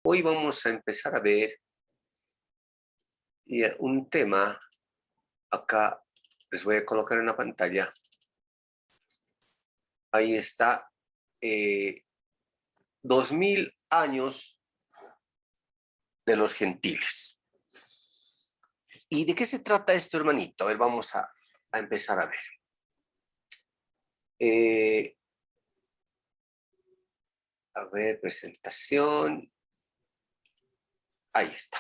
Hoy vamos a empezar a ver un tema. Acá les voy a colocar en la pantalla. Ahí está. 2000 años de los gentiles. ¿Y de qué se trata esto, hermanito? A ver, vamos a empezar a ver. A ver, presentación. Ahí está.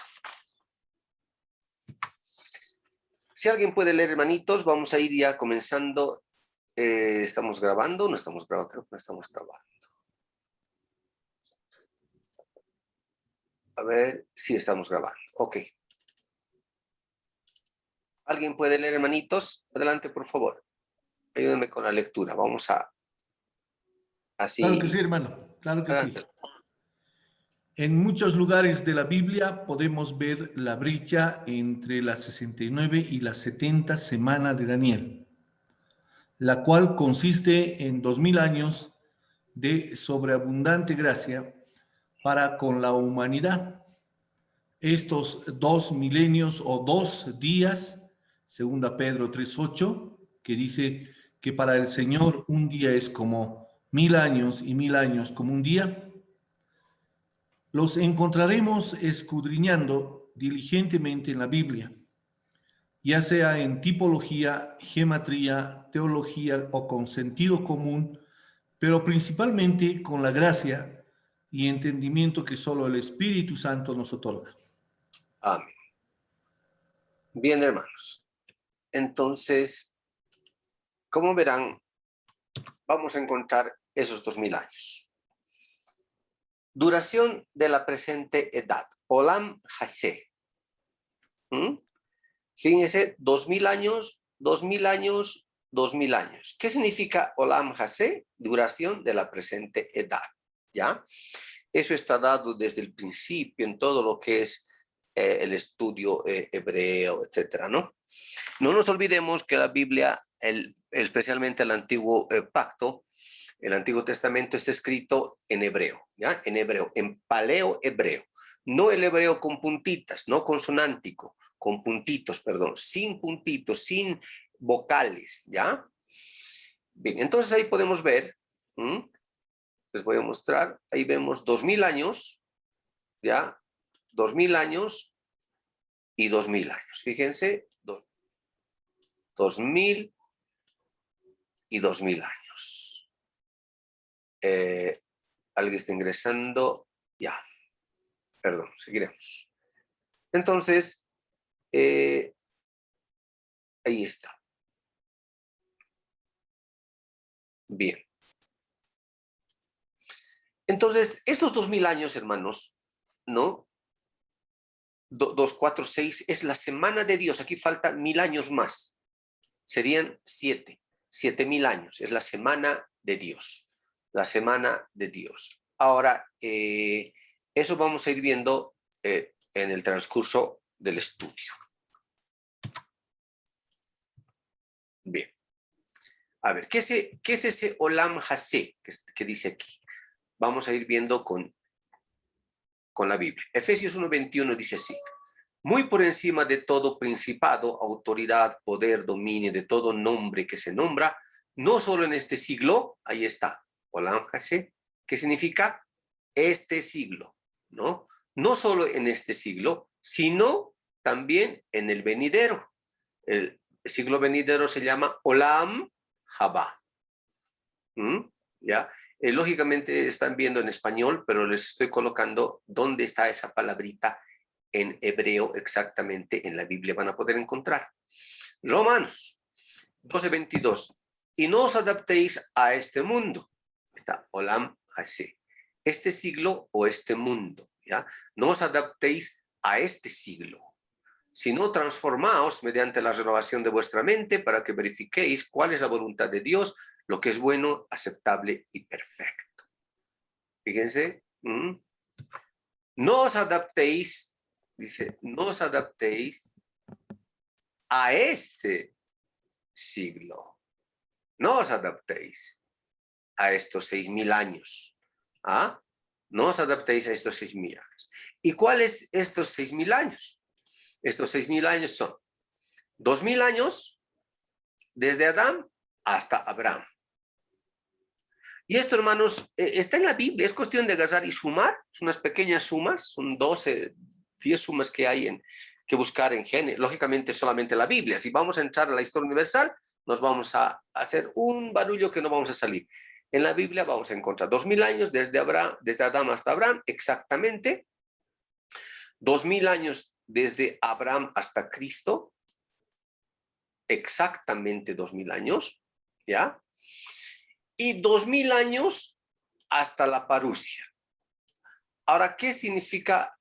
Si alguien puede leer, hermanitos, vamos a ir ya comenzando. ¿Estamos grabando? No estamos grabando, creo que no estamos grabando. A ver, sí estamos grabando. Ok. ¿Alguien puede leer, hermanitos? Adelante, por favor. Ayúdenme con la lectura. Vamos a... Así. Claro que sí, hermano. Claro que Adelante. sí. En muchos lugares de la Biblia podemos ver la brecha entre la 69 y la 70 semana de Daniel, la cual consiste en 2000 años de sobreabundante gracia para con la humanidad. Estos 2 milenios o 2 días, segunda Pedro 3:8, que dice que para el Señor un día es como 1000 años y 1000 años como un día, los encontraremos escudriñando diligentemente en la Biblia, ya sea en tipología, gematría, teología o con sentido común, pero principalmente con la gracia y entendimiento que solo el Espíritu Santo nos otorga. Amén. Bien, hermanos. Entonces, como verán, vamos a encontrar esos 2000 años. Duración de la presente edad. Olam Hase. Fíjense, 2000 años, 2000 años, 2000 años. ¿Qué significa Olam Hase? Duración de la presente edad. ¿Ya? Eso está dado desde el principio en todo lo que es el estudio hebreo, etcétera, ¿no? No nos olvidemos que la Biblia, especialmente el Antiguo Pacto, el Antiguo Testamento está escrito en hebreo, ¿ya? En hebreo, en paleo-hebreo. No el hebreo con puntitas, no consonántico, con puntitos, perdón, sin puntitos, sin vocales, ¿ya? Bien, entonces ahí podemos ver, les voy a mostrar, ahí vemos 2000 años, ¿ya? 2000 años y 2000 años. Fíjense, 2000 y 2000 años. Alguien está ingresando, ya. Perdón, seguiremos. Entonces, ahí está. Bien. Entonces, estos 2000 años, hermanos, ¿no? 2, 4, 6 es la semana de Dios. Aquí falta 1000 años más. Serían 7000 años. Es la semana de Dios. La semana de Dios. Ahora, eso vamos a ir viendo en el transcurso del estudio. Bien. A ver, ¿qué es ese Olam Hase que dice aquí? Vamos a ir viendo con la Biblia. Efesios 1:21 dice así: muy por encima de todo principado, autoridad, poder, dominio, de todo nombre que se nombra, no solo en este siglo, ahí está, Olam Hase, que significa este siglo, ¿no? No solo en este siglo, sino también en el venidero. El siglo venidero se llama Olam Haba. ¿Ya? Lógicamente están viendo en español, pero les estoy colocando dónde está esa palabrita en hebreo exactamente en la Biblia. Van a poder encontrar. Romanos 12:22. Y no os adaptéis a este mundo. Está Olam Hase. Este siglo o este mundo. ¿Ya? No os adaptéis a este siglo, sino transformaos mediante la renovación de vuestra mente para que verifiquéis cuál es la voluntad de Dios, lo que es bueno, aceptable y perfecto. Fíjense, no os adaptéis, dice, no os adaptéis a este siglo, no os adaptéis a estos 6000 años. ¿Ah? No os adaptéis a estos 6.000 años. ¿Y cuáles estos 6.000 años? Estos 6.000 años son 2.000 años desde Adán hasta Abraham. Y esto, hermanos, está en la Biblia. Es cuestión de agarrar y sumar. Son unas pequeñas sumas. Son 12, 10 sumas que hay que buscar en Génesis. Lógicamente, solamente la Biblia. Si vamos a entrar a la historia universal, nos vamos a hacer un barullo que no vamos a salir. En la Biblia vamos a encontrar 2.000 años desde Adán hasta Abraham, exactamente. 2.000 años desde Abraham hasta Cristo, exactamente 2.000 años, ¿ya? Y 2.000 años hasta la parusia. Ahora, ¿qué significa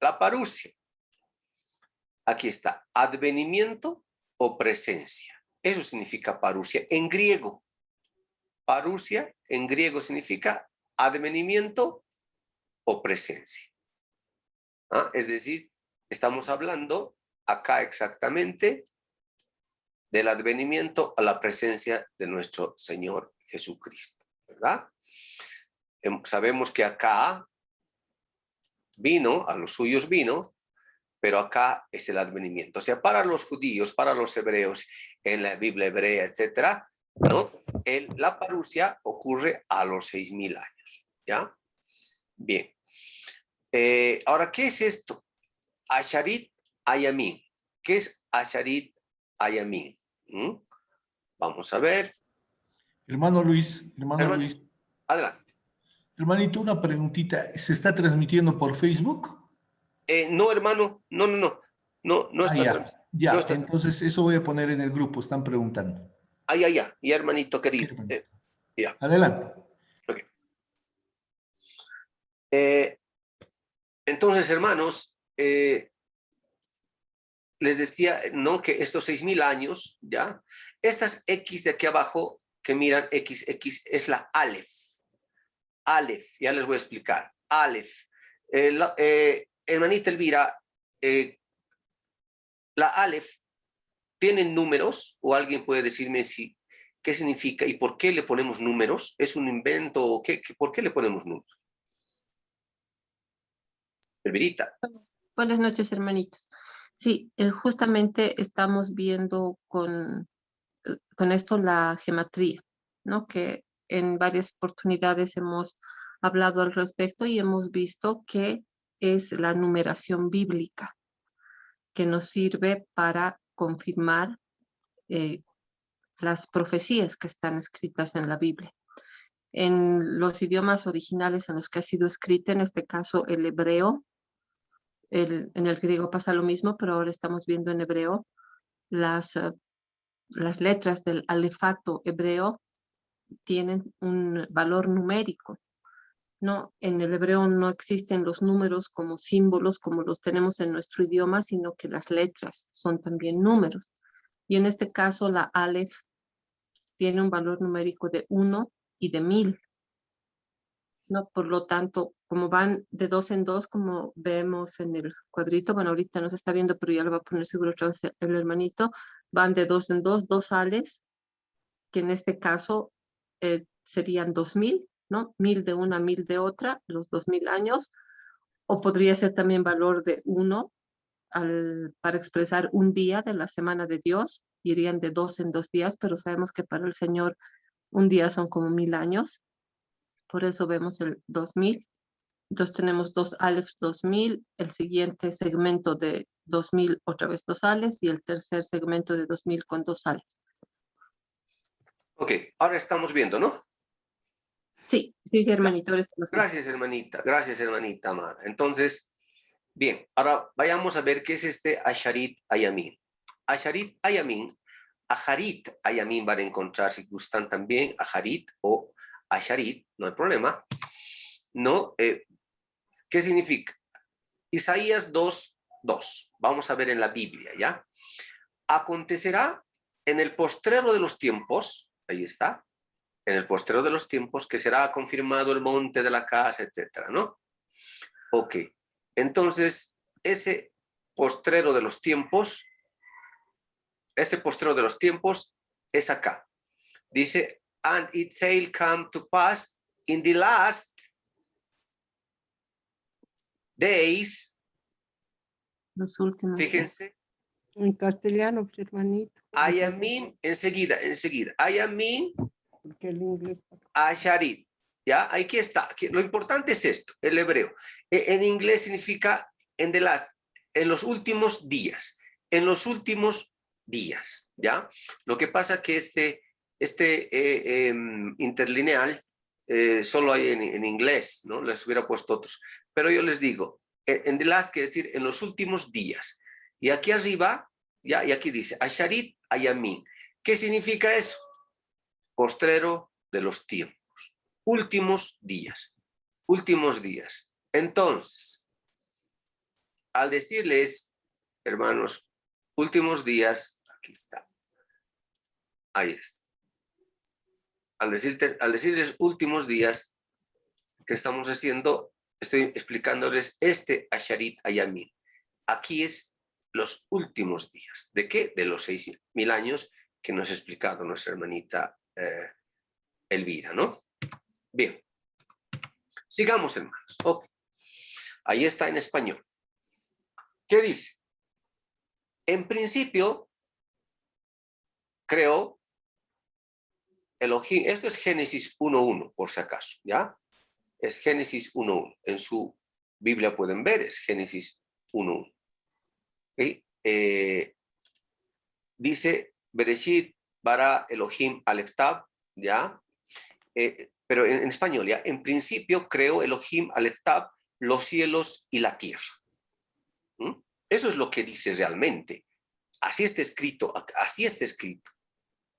la parusia? Aquí está, advenimiento o presencia. Eso significa parusia en griego. Parusia en griego significa advenimiento o presencia. ¿Ah? Es decir, estamos hablando acá exactamente del advenimiento a la presencia de nuestro Señor Jesucristo, ¿verdad? Sabemos que acá vino, a los suyos vino, pero acá es el advenimiento. O sea, para los judíos, para los hebreos, en la Biblia hebrea, etcétera, ¿no? La parusia ocurre a los 6.000 años, ¿ya? Bien. Ahora, ¿qué es esto? Asharit Ayamin. ¿Qué es Asharit Ayamin? Vamos a ver. Hermano Luis, Adelante. hermanito, una preguntita. ¿Se está transmitiendo por Facebook? No, hermano, no está transmitiendo. No está. Entonces eso voy a poner en el grupo, están preguntando. Ya, hermanito Ok, querido. hermanito. Ya. Adelante. Okay. Entonces, hermanos, les decía, ¿no? Que estos 6.000 años, ¿ya? Estas X de aquí abajo, que miran X es la Aleph. Aleph, ya les voy a explicar. Aleph. Hermanita Elvira, la Aleph, ¿tienen números? ¿O alguien puede decirme qué significa y por qué le ponemos números? ¿Es un invento o por qué le ponemos números? Elvirita. Buenas noches, hermanitos. Sí, justamente estamos viendo con esto la gematría, ¿no? Que en varias oportunidades hemos hablado al respecto y hemos visto que es la numeración bíblica que nos sirve para confirmar las profecías que están escritas en la Biblia. En los idiomas originales en los que ha sido escrita, en este caso el hebreo, en el griego pasa lo mismo, pero ahora estamos viendo en hebreo las letras del alefato hebreo tienen un valor numérico. No, en el hebreo no existen los números como símbolos como los tenemos en nuestro idioma, sino que las letras son también números. Y en este caso la Aleph tiene un valor numérico de 1 y de 1000. ¿No? Por lo tanto, como van de 2 en 2, como vemos en el cuadrito, bueno, ahorita no se está viendo, pero ya lo va a poner seguro otra vez el hermanito, van de 2 en 2, 2 Alephs, que en este caso serían 2000, ¿no? 1000 de una, 1000 de otra, los 2000 años, o podría ser también valor de 1 para expresar un día de la semana de Dios, irían de 2 en 2 días, pero sabemos que para el Señor un día son como 1000 años, por eso vemos el 2000. Entonces tenemos 2 Alephs 2000, el siguiente segmento de 2000 otra vez 2 Alephs y el tercer segmento de 2000 con 2 Alephs. Ok, ahora estamos viendo, ¿no? Sí, hermanito. Gracias, hermanita amada. Entonces, bien, ahora vayamos a ver qué es este Asharit Ayamin. Asharit Ayamin, Aharit Ayamin van a encontrar, si gustan también, Aharit o Asharit, no hay problema. ¿No? ¿Qué significa? Isaías 2:2. Vamos a ver en la Biblia, ¿ya? Acontecerá en el postrero de los tiempos, ahí está, en el postrero de los tiempos, que será confirmado el monte de la casa, etcétera, ¿no? Ok, entonces, ese postrero de los tiempos es acá. Dice, and it shall come to pass in the last days, Los últimos. fíjense, En castellano, pues, hermanito. ayamin, enseguida, ayamin, Porque el inglés. asharit. Ya, aquí está. Aquí, lo importante es esto, el hebreo. En inglés significa en los últimos días. En los últimos días, ¿ya? Lo que pasa que interlineal solo hay en inglés, ¿no? Les hubiera puesto otros. Pero yo les digo, en the last quiere decir en los últimos días. Y aquí arriba, ya, y aquí dice, asharit ayamin. ¿Qué significa eso? Postrero de los tiempos. Últimos días. Últimos días. Entonces, al decirles, hermanos, últimos días, aquí está. Ahí está. Al decirles últimos días, ¿qué estamos haciendo? Estoy explicándoles Asharit Ayamin. Aquí es los últimos días. ¿De qué? De los 6.000 años que nos ha explicado nuestra hermanita Elvira, ¿no? Bien. Sigamos, hermanos. Ok. Ahí está en español. ¿Qué dice? En principio, creó Elohim. Esto es Génesis 1.1, por si acaso, ¿ya? Es Génesis 1.1. En su Biblia pueden ver, es Génesis 1.1. ¿Okay? Dice, Bereshit bara Elohim Aleph Tav, ¿ya? Pero en español, ¿ya? En principio creó Elohim Aleph Tav los cielos y la tierra. ¿Mm? Eso es lo que dice realmente. Así está escrito, así está escrito.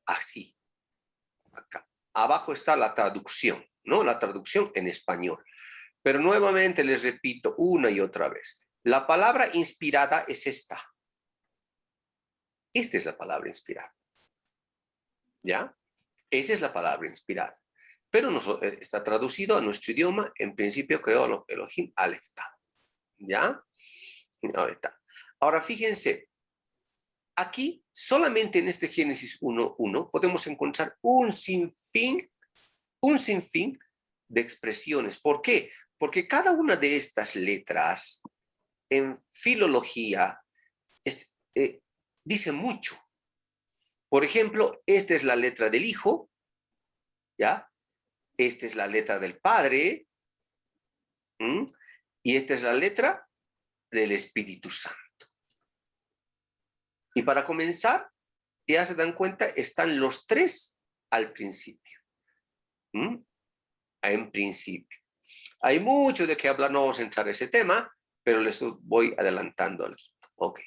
Así. Acá. Abajo está la traducción, ¿no? La traducción en español. Pero nuevamente les repito una y otra vez. La palabra inspirada es esta. Esta es la palabra inspirada. ¿Ya? Esa es la palabra inspirada. Pero está traducido a nuestro idioma. En principio creó Elohim Aleph Tav. ¿Ya? Ahorita. Ahora fíjense. Aquí, solamente en este Génesis 1.1, podemos encontrar un sinfín de expresiones. ¿Por qué? Porque cada una de estas letras en filología dice mucho. Por ejemplo, esta es la letra del Hijo, ¿ya? Esta es la letra del Padre, y esta es la letra del Espíritu Santo. Y para comenzar, ya se dan cuenta, están los tres al principio. En principio. Hay mucho de qué hablar, no vamos a entrar en ese tema, pero les voy adelantando algo. Ok.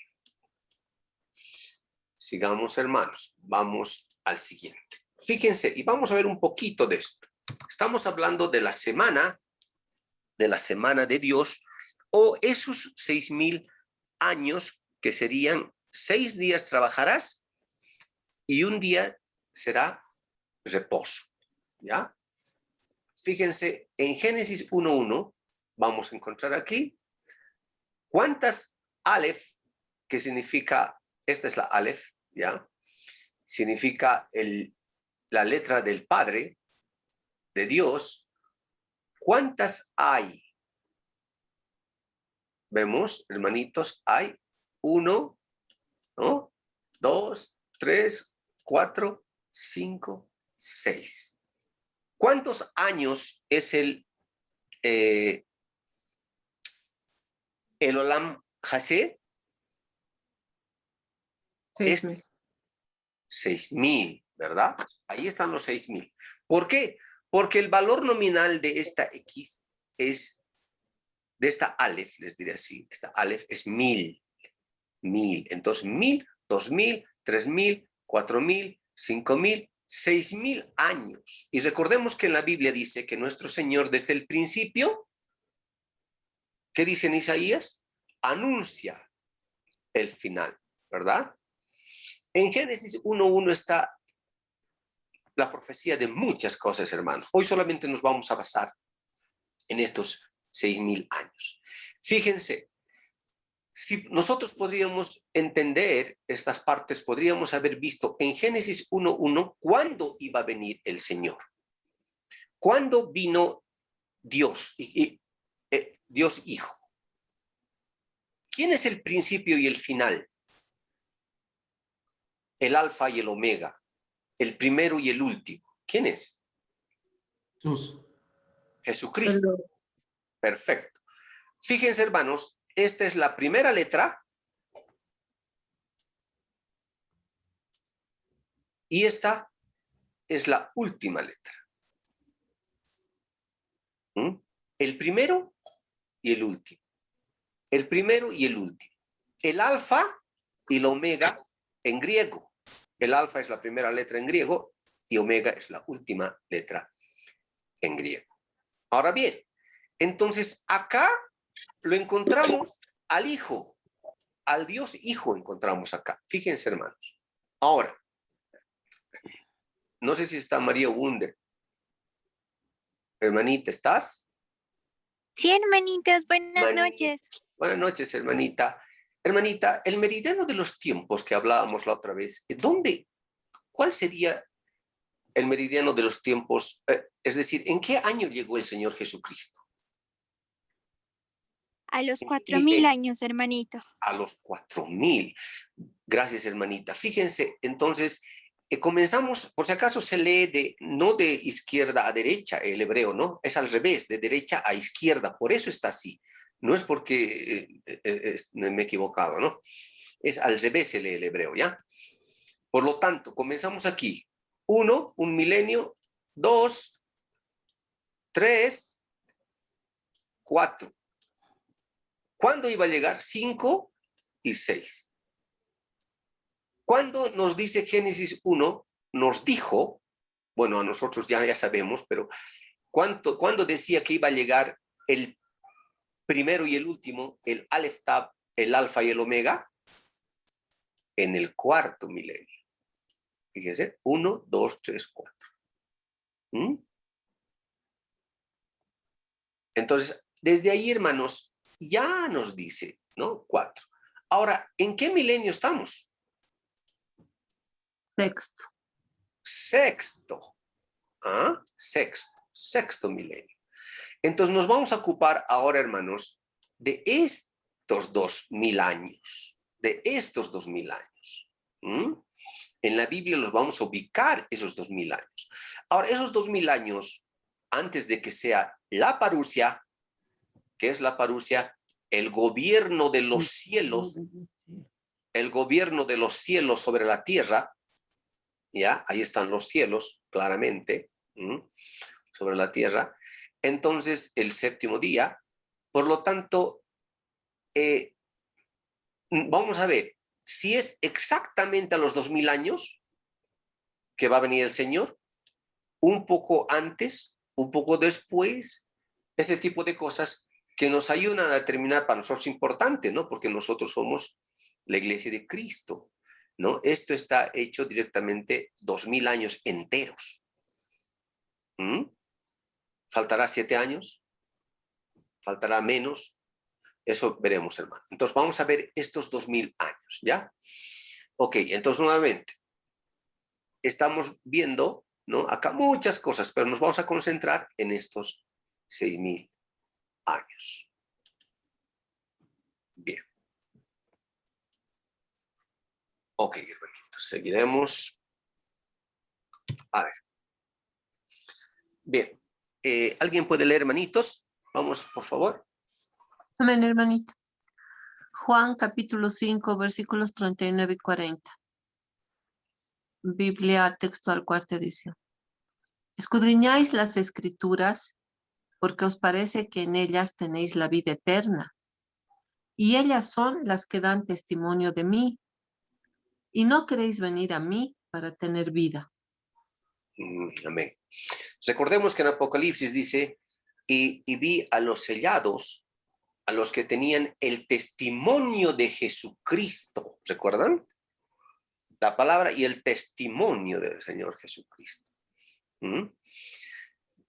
Sigamos, hermanos. Vamos al siguiente. Fíjense, y vamos a ver un poquito de esto. Estamos hablando de la semana de Dios, o esos 6.000 años que serían 6 días trabajarás y un día será reposo. ¿Ya? Fíjense, en Génesis 1.1 vamos a encontrar aquí cuántas Aleph, que significa, esta es la Aleph, ¿ya? Significa la letra del Padre, de Dios. ¿Cuántas hay? Vemos, hermanitos, hay 1, ¿no? 2, 3, 4, 5, 6. ¿Cuántos años es el Olam Hasé? 6.000, ¿verdad? Ahí están los 6.000. ¿Por qué? Porque el valor nominal de esta X es, de esta Aleph, les diré así, esta Aleph es 1.000. 1.000. Entonces, 1.000, 2.000, 3.000, 4.000, 5.000, 6.000 años. Y recordemos que en la Biblia dice que nuestro Señor desde el principio, ¿qué dice en Isaías? Anuncia el final, ¿verdad? En Génesis 1.1 está la profecía de muchas cosas, hermanos. Hoy solamente nos vamos a basar en estos 6.000 años. Fíjense, si nosotros podríamos entender estas partes, podríamos haber visto en Génesis 1.1 cuándo iba a venir el Señor. ¿Cuándo vino Dios, Dios Hijo? ¿quién es el principio y el final? El alfa y el omega, el primero y el último. ¿Quién es? Jesús. Jesucristo. Perfecto. Fíjense, hermanos, esta es la primera letra y esta es la última letra. ¿Mm? El primero y el último. El primero y el último. El alfa y el omega en griego. El alfa es la primera letra en griego y omega es la última letra en griego. Ahora bien, entonces acá lo encontramos al Hijo, al Dios Hijo encontramos acá. Fíjense, hermanos. Ahora, no sé si está María Wunder. Hermanita, ¿estás? Sí, hermanitas, buenas noches. Buenas noches, hermanita. Hermanita, el meridiano de los tiempos que hablábamos la otra vez, ¿cuál sería el meridiano de los tiempos? Es decir, ¿en qué año llegó el Señor Jesucristo? A los 4000 años, hermanito. A los 4000. Gracias, hermanita. Fíjense, entonces, comenzamos, por si acaso se lee no de izquierda a derecha el hebreo, ¿no? Es al revés, de derecha a izquierda, por eso está así. No es porque me he equivocado, ¿no? Es al revés se lee el hebreo, ¿ya? Por lo tanto, comenzamos aquí. 1, un milenio. 2, 3, 4. ¿Cuándo iba a llegar? 5 y 6. Cuando nos dice Génesis 1, nos dijo, bueno, a nosotros ya sabemos, pero ¿cuándo decía que iba a llegar el primero y el último, el Aleph Tab, el Alfa y el Omega? En el cuarto milenio. Fíjense, 1, 2, 3, 4. Entonces, desde ahí, hermanos, ya nos dice, ¿no? 4. Ahora, ¿en qué milenio estamos? Sexto. Sexto. ¿Ah? Sexto milenio. Entonces nos vamos a ocupar ahora, hermanos, de estos 2000 años. De estos 2000 años. En la Biblia los vamos a ubicar esos 2000 años. Ahora, esos 2000 años, antes de que sea la parusia, ¿qué es la parusia? El gobierno de los cielos. El gobierno de los cielos sobre la tierra. ¿Ya? Ahí están los cielos, claramente, sobre la tierra. Entonces, el séptimo día, por lo tanto, vamos a ver, si es exactamente a los 2000 años que va a venir el Señor, un poco antes, un poco después, ese tipo de cosas que nos ayudan a determinar para nosotros importante, ¿no? Porque nosotros somos la iglesia de Cristo, ¿no? Esto está hecho directamente 2000 años enteros. ¿Faltará 7 años? ¿Faltará menos? Eso veremos, hermano. Entonces vamos a ver estos 2000 años, ¿ya? Ok, entonces nuevamente, estamos viendo, ¿no? Acá muchas cosas, pero nos vamos a concentrar en estos 6000 años. Bien. Ok, hermanitos, seguiremos. A ver. Bien. ¿Alguien puede leer, hermanitos? Vamos, por favor. Amén, hermanito. Juan capítulo 5, versículos 39 y 40. Biblia textual, cuarta edición. Escudriñáis las escrituras porque os parece que en ellas tenéis la vida eterna. Y ellas son las que dan testimonio de mí. Y no queréis venir a mí para tener vida. Amén. Recordemos que en Apocalipsis dice, y vi a los sellados, a los que tenían el testimonio de Jesucristo. ¿Recuerdan? La palabra y el testimonio del Señor Jesucristo.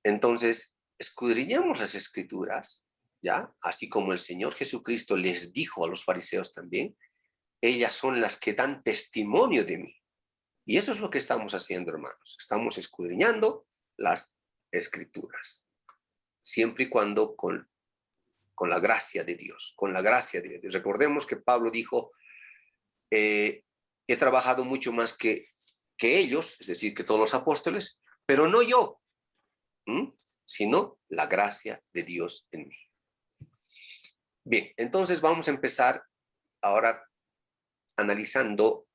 Entonces, escudriñamos las escrituras, ¿ya? Así como el Señor Jesucristo les dijo a los fariseos también, ellas son las que dan testimonio de mí. Y eso es lo que estamos haciendo, hermanos. Estamos escudriñando las escrituras. Siempre y cuando con con la gracia de Dios, con la gracia de Dios. Recordemos que Pablo dijo, he trabajado mucho más que ellos, es decir, que todos los apóstoles, pero no yo, sino la gracia de Dios en mí. Bien, entonces vamos a empezar ahora analizando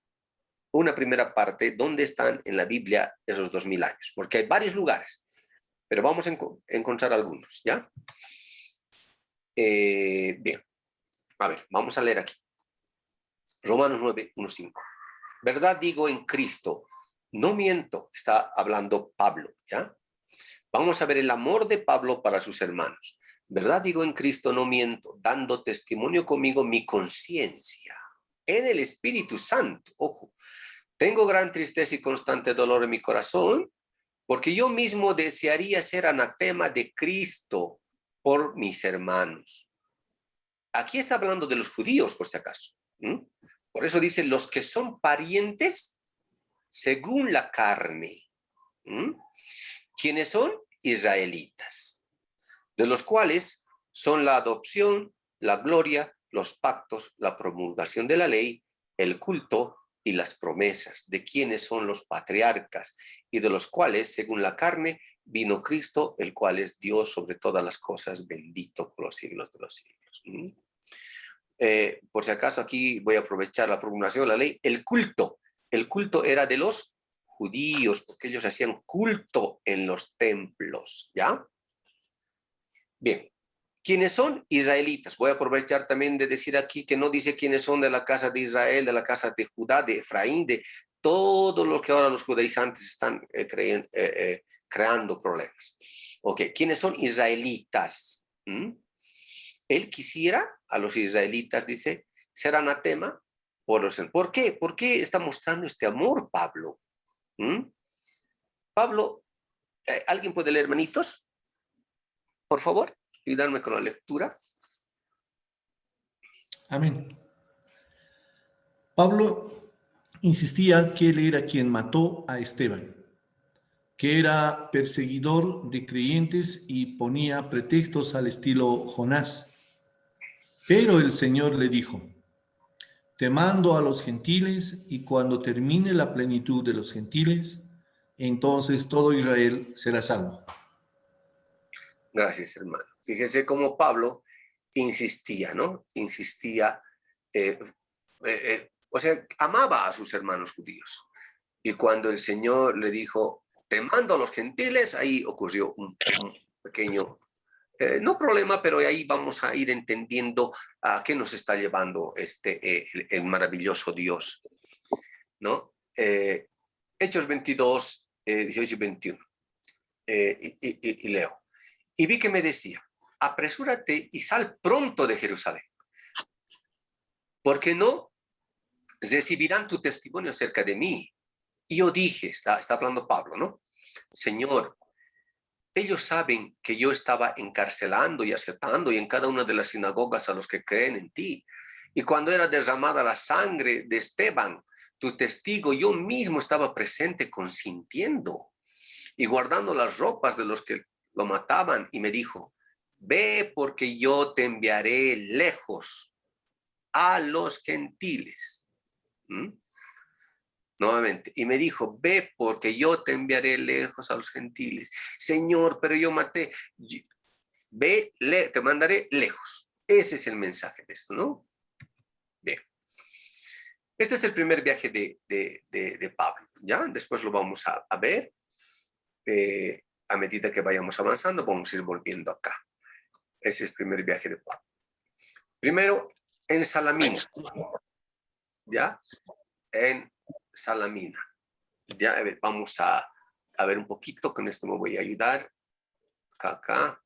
una primera parte, ¿dónde están en la Biblia esos 2000 años? Porque hay varios lugares, pero vamos a encontrar algunos, ¿ya? Bien, a ver, vamos a leer aquí. Romanos 9, 1, 5. Verdad digo en Cristo, no miento, está hablando Pablo, ¿ya? Vamos a ver el amor de Pablo para sus hermanos. Verdad digo en Cristo, no miento, dando testimonio conmigo mi conciencia en el Espíritu Santo. Ojo, tengo gran tristeza y constante dolor en mi corazón, porque yo mismo desearía ser anatema de Cristo por mis hermanos. Aquí está hablando de los judíos, por si acaso. Por eso dice, los que son parientes según la carne. ¿Quiénes son? Israelitas, de los cuales son la adopción, la gloria, los pactos, la promulgación de la ley, el culto y las promesas, de quienes son los patriarcas y de los cuales, según la carne, vino Cristo, el cual es Dios sobre todas las cosas, bendito por los siglos de los siglos. Por si acaso aquí voy a aprovechar la promulgación de la ley, el culto era de los judíos, porque ellos hacían culto en los templos, ¿ya? Bien, ¿quiénes son? Israelitas. Voy a aprovechar también de decir aquí que no dice quiénes son de la casa de Israel, de la casa de Judá, de Efraín, de todos los que ahora los judaizantes están creando problemas. Ok, ¿quiénes son israelitas? Él quisiera a los israelitas, dice, ser anatema por los... ¿Por qué? ¿Por qué está mostrando este amor, Pablo? Pablo, ¿alguien puede leer, hermanitos? Por favor, ayudarme con la lectura. Amén. Pablo insistía que él era quien mató a Esteban, que era perseguidor de creyentes y ponía pretextos al estilo Jonás. Pero el Señor le dijo, te mando a los gentiles y cuando termine la plenitud de los gentiles, entonces todo Israel será salvo. Gracias, hermano. Fíjese cómo Pablo insistía, ¿no? Insistía, o sea, amaba a sus hermanos judíos. Y cuando el Señor le dijo, te mando a los gentiles, ahí ocurrió un pequeño, no problema, pero ahí vamos a ir entendiendo a qué nos está llevando el maravilloso Dios, ¿no? Hechos 22, 18 y 21. Y leo. Y vi que me decía, apresúrate y sal pronto de Jerusalén, porque no recibirán tu testimonio acerca de mí. Y yo dije, está hablando Pablo, ¿no? Señor, ellos saben que yo estaba encarcelando y aceptando y en cada una de las sinagogas a los que creen en ti. Y cuando era derramada la sangre de Esteban, tu testigo, yo mismo estaba presente consintiendo y guardando las ropas de los que lo mataban. Y me dijo, ve porque yo te enviaré lejos a los gentiles. Nuevamente, y me dijo, ve porque yo te enviaré lejos a los gentiles. Señor, pero yo maté. Ve, te mandaré lejos. Ese es el mensaje de esto, ¿no? Bien. Este es el primer viaje de Pablo, ¿ya? Después lo vamos a ver. A medida que vayamos avanzando, vamos a ir volviendo acá. Ese es el primer viaje de Pablo. Primero, en Salamina, ¿ya? En Salamina. Ya, a ver, vamos a ver un poquito, con esto me voy a ayudar. Acá.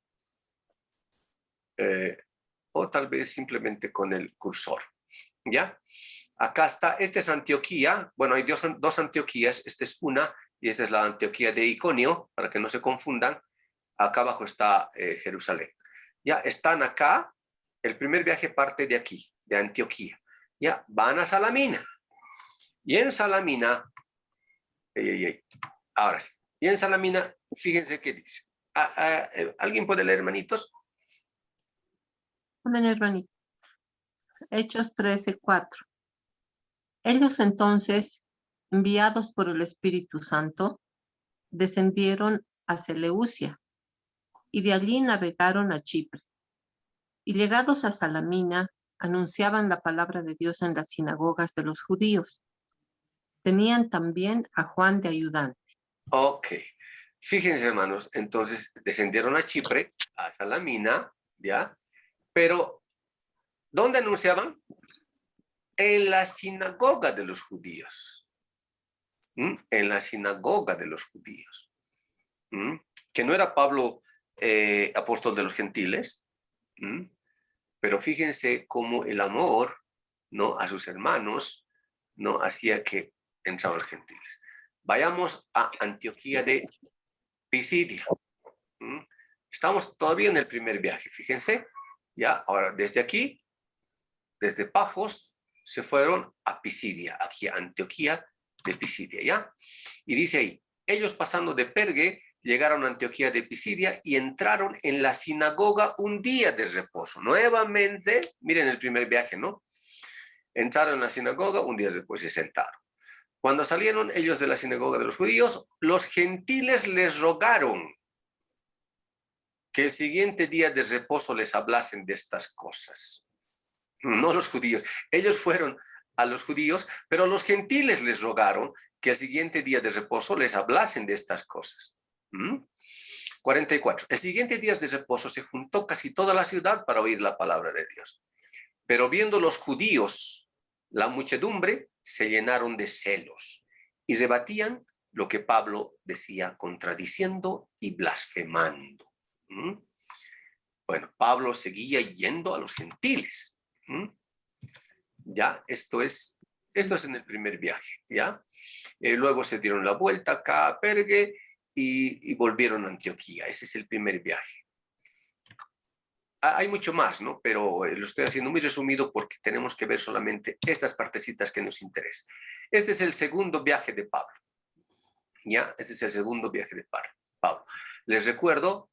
O tal vez simplemente con el cursor, ¿ya? Acá está, esta es Antioquía. Bueno, hay dos Antioquías, esta es una y esta es la Antioquía de Iconio, para que no se confundan. Acá abajo está Jerusalén. Ya están acá, el primer viaje parte de aquí, de Antioquía. Ya, van a Salamina. Y en Salamina, ahora sí, y en Salamina, fíjense qué dice. ¿Alguien puede leer, hermanitos? Amén, hermanito. Hechos 13:4. Ellos entonces, enviados por el Espíritu Santo, descendieron a Seleucia y de allí navegaron a Chipre. Y llegados a Salamina, anunciaban la palabra de Dios en las sinagogas de los judíos. Tenían también a Juan de ayudante. Ok. Fíjense, hermanos, entonces descendieron a Chipre, a Salamina, ¿ya? Pero, ¿dónde anunciaban? En la sinagoga de los judíos. En la sinagoga de los judíos. Que no era Pablo apóstol de los gentiles, pero fíjense cómo el amor, ¿no?, a sus hermanos, ¿no?, hacía que entraban los gentiles. Vayamos a Antioquía de Pisidia. Estamos todavía en el primer viaje, fíjense. Ya, ahora desde aquí, desde Pafos, se fueron a Pisidia, aquí a Antioquía de Pisidia, ¿ya? Y dice ahí, ellos pasando de Pergue, llegaron a Antioquía de Pisidia y entraron en la sinagoga un día de reposo. Nuevamente, miren el primer viaje, ¿no? Entraron en la sinagoga un día después y se sentaron. Cuando salieron ellos de la sinagoga de los judíos, los gentiles les rogaron que el siguiente día de reposo les hablasen de estas cosas. No los judíos. Ellos fueron a los judíos, pero los gentiles les rogaron que el siguiente día de reposo les hablasen de estas cosas. 44. El siguiente día de reposo se juntó casi toda la ciudad para oír la palabra de Dios. Pero viendo los judíos la muchedumbre, se llenaron de celos y rebatían lo que Pablo decía, contradiciendo y blasfemando. Bueno, Pablo seguía yendo a los gentiles. Ya, esto es en el primer viaje, ¿ya? Luego se dieron la vuelta acá a Pergue y volvieron a Antioquía. Ese es el primer viaje. Hay mucho más, ¿no? Pero lo estoy haciendo muy resumido porque tenemos que ver solamente estas partecitas que nos interesan. Este es el segundo viaje de Pablo, ¿ya? Este es el segundo viaje de Pablo. Les recuerdo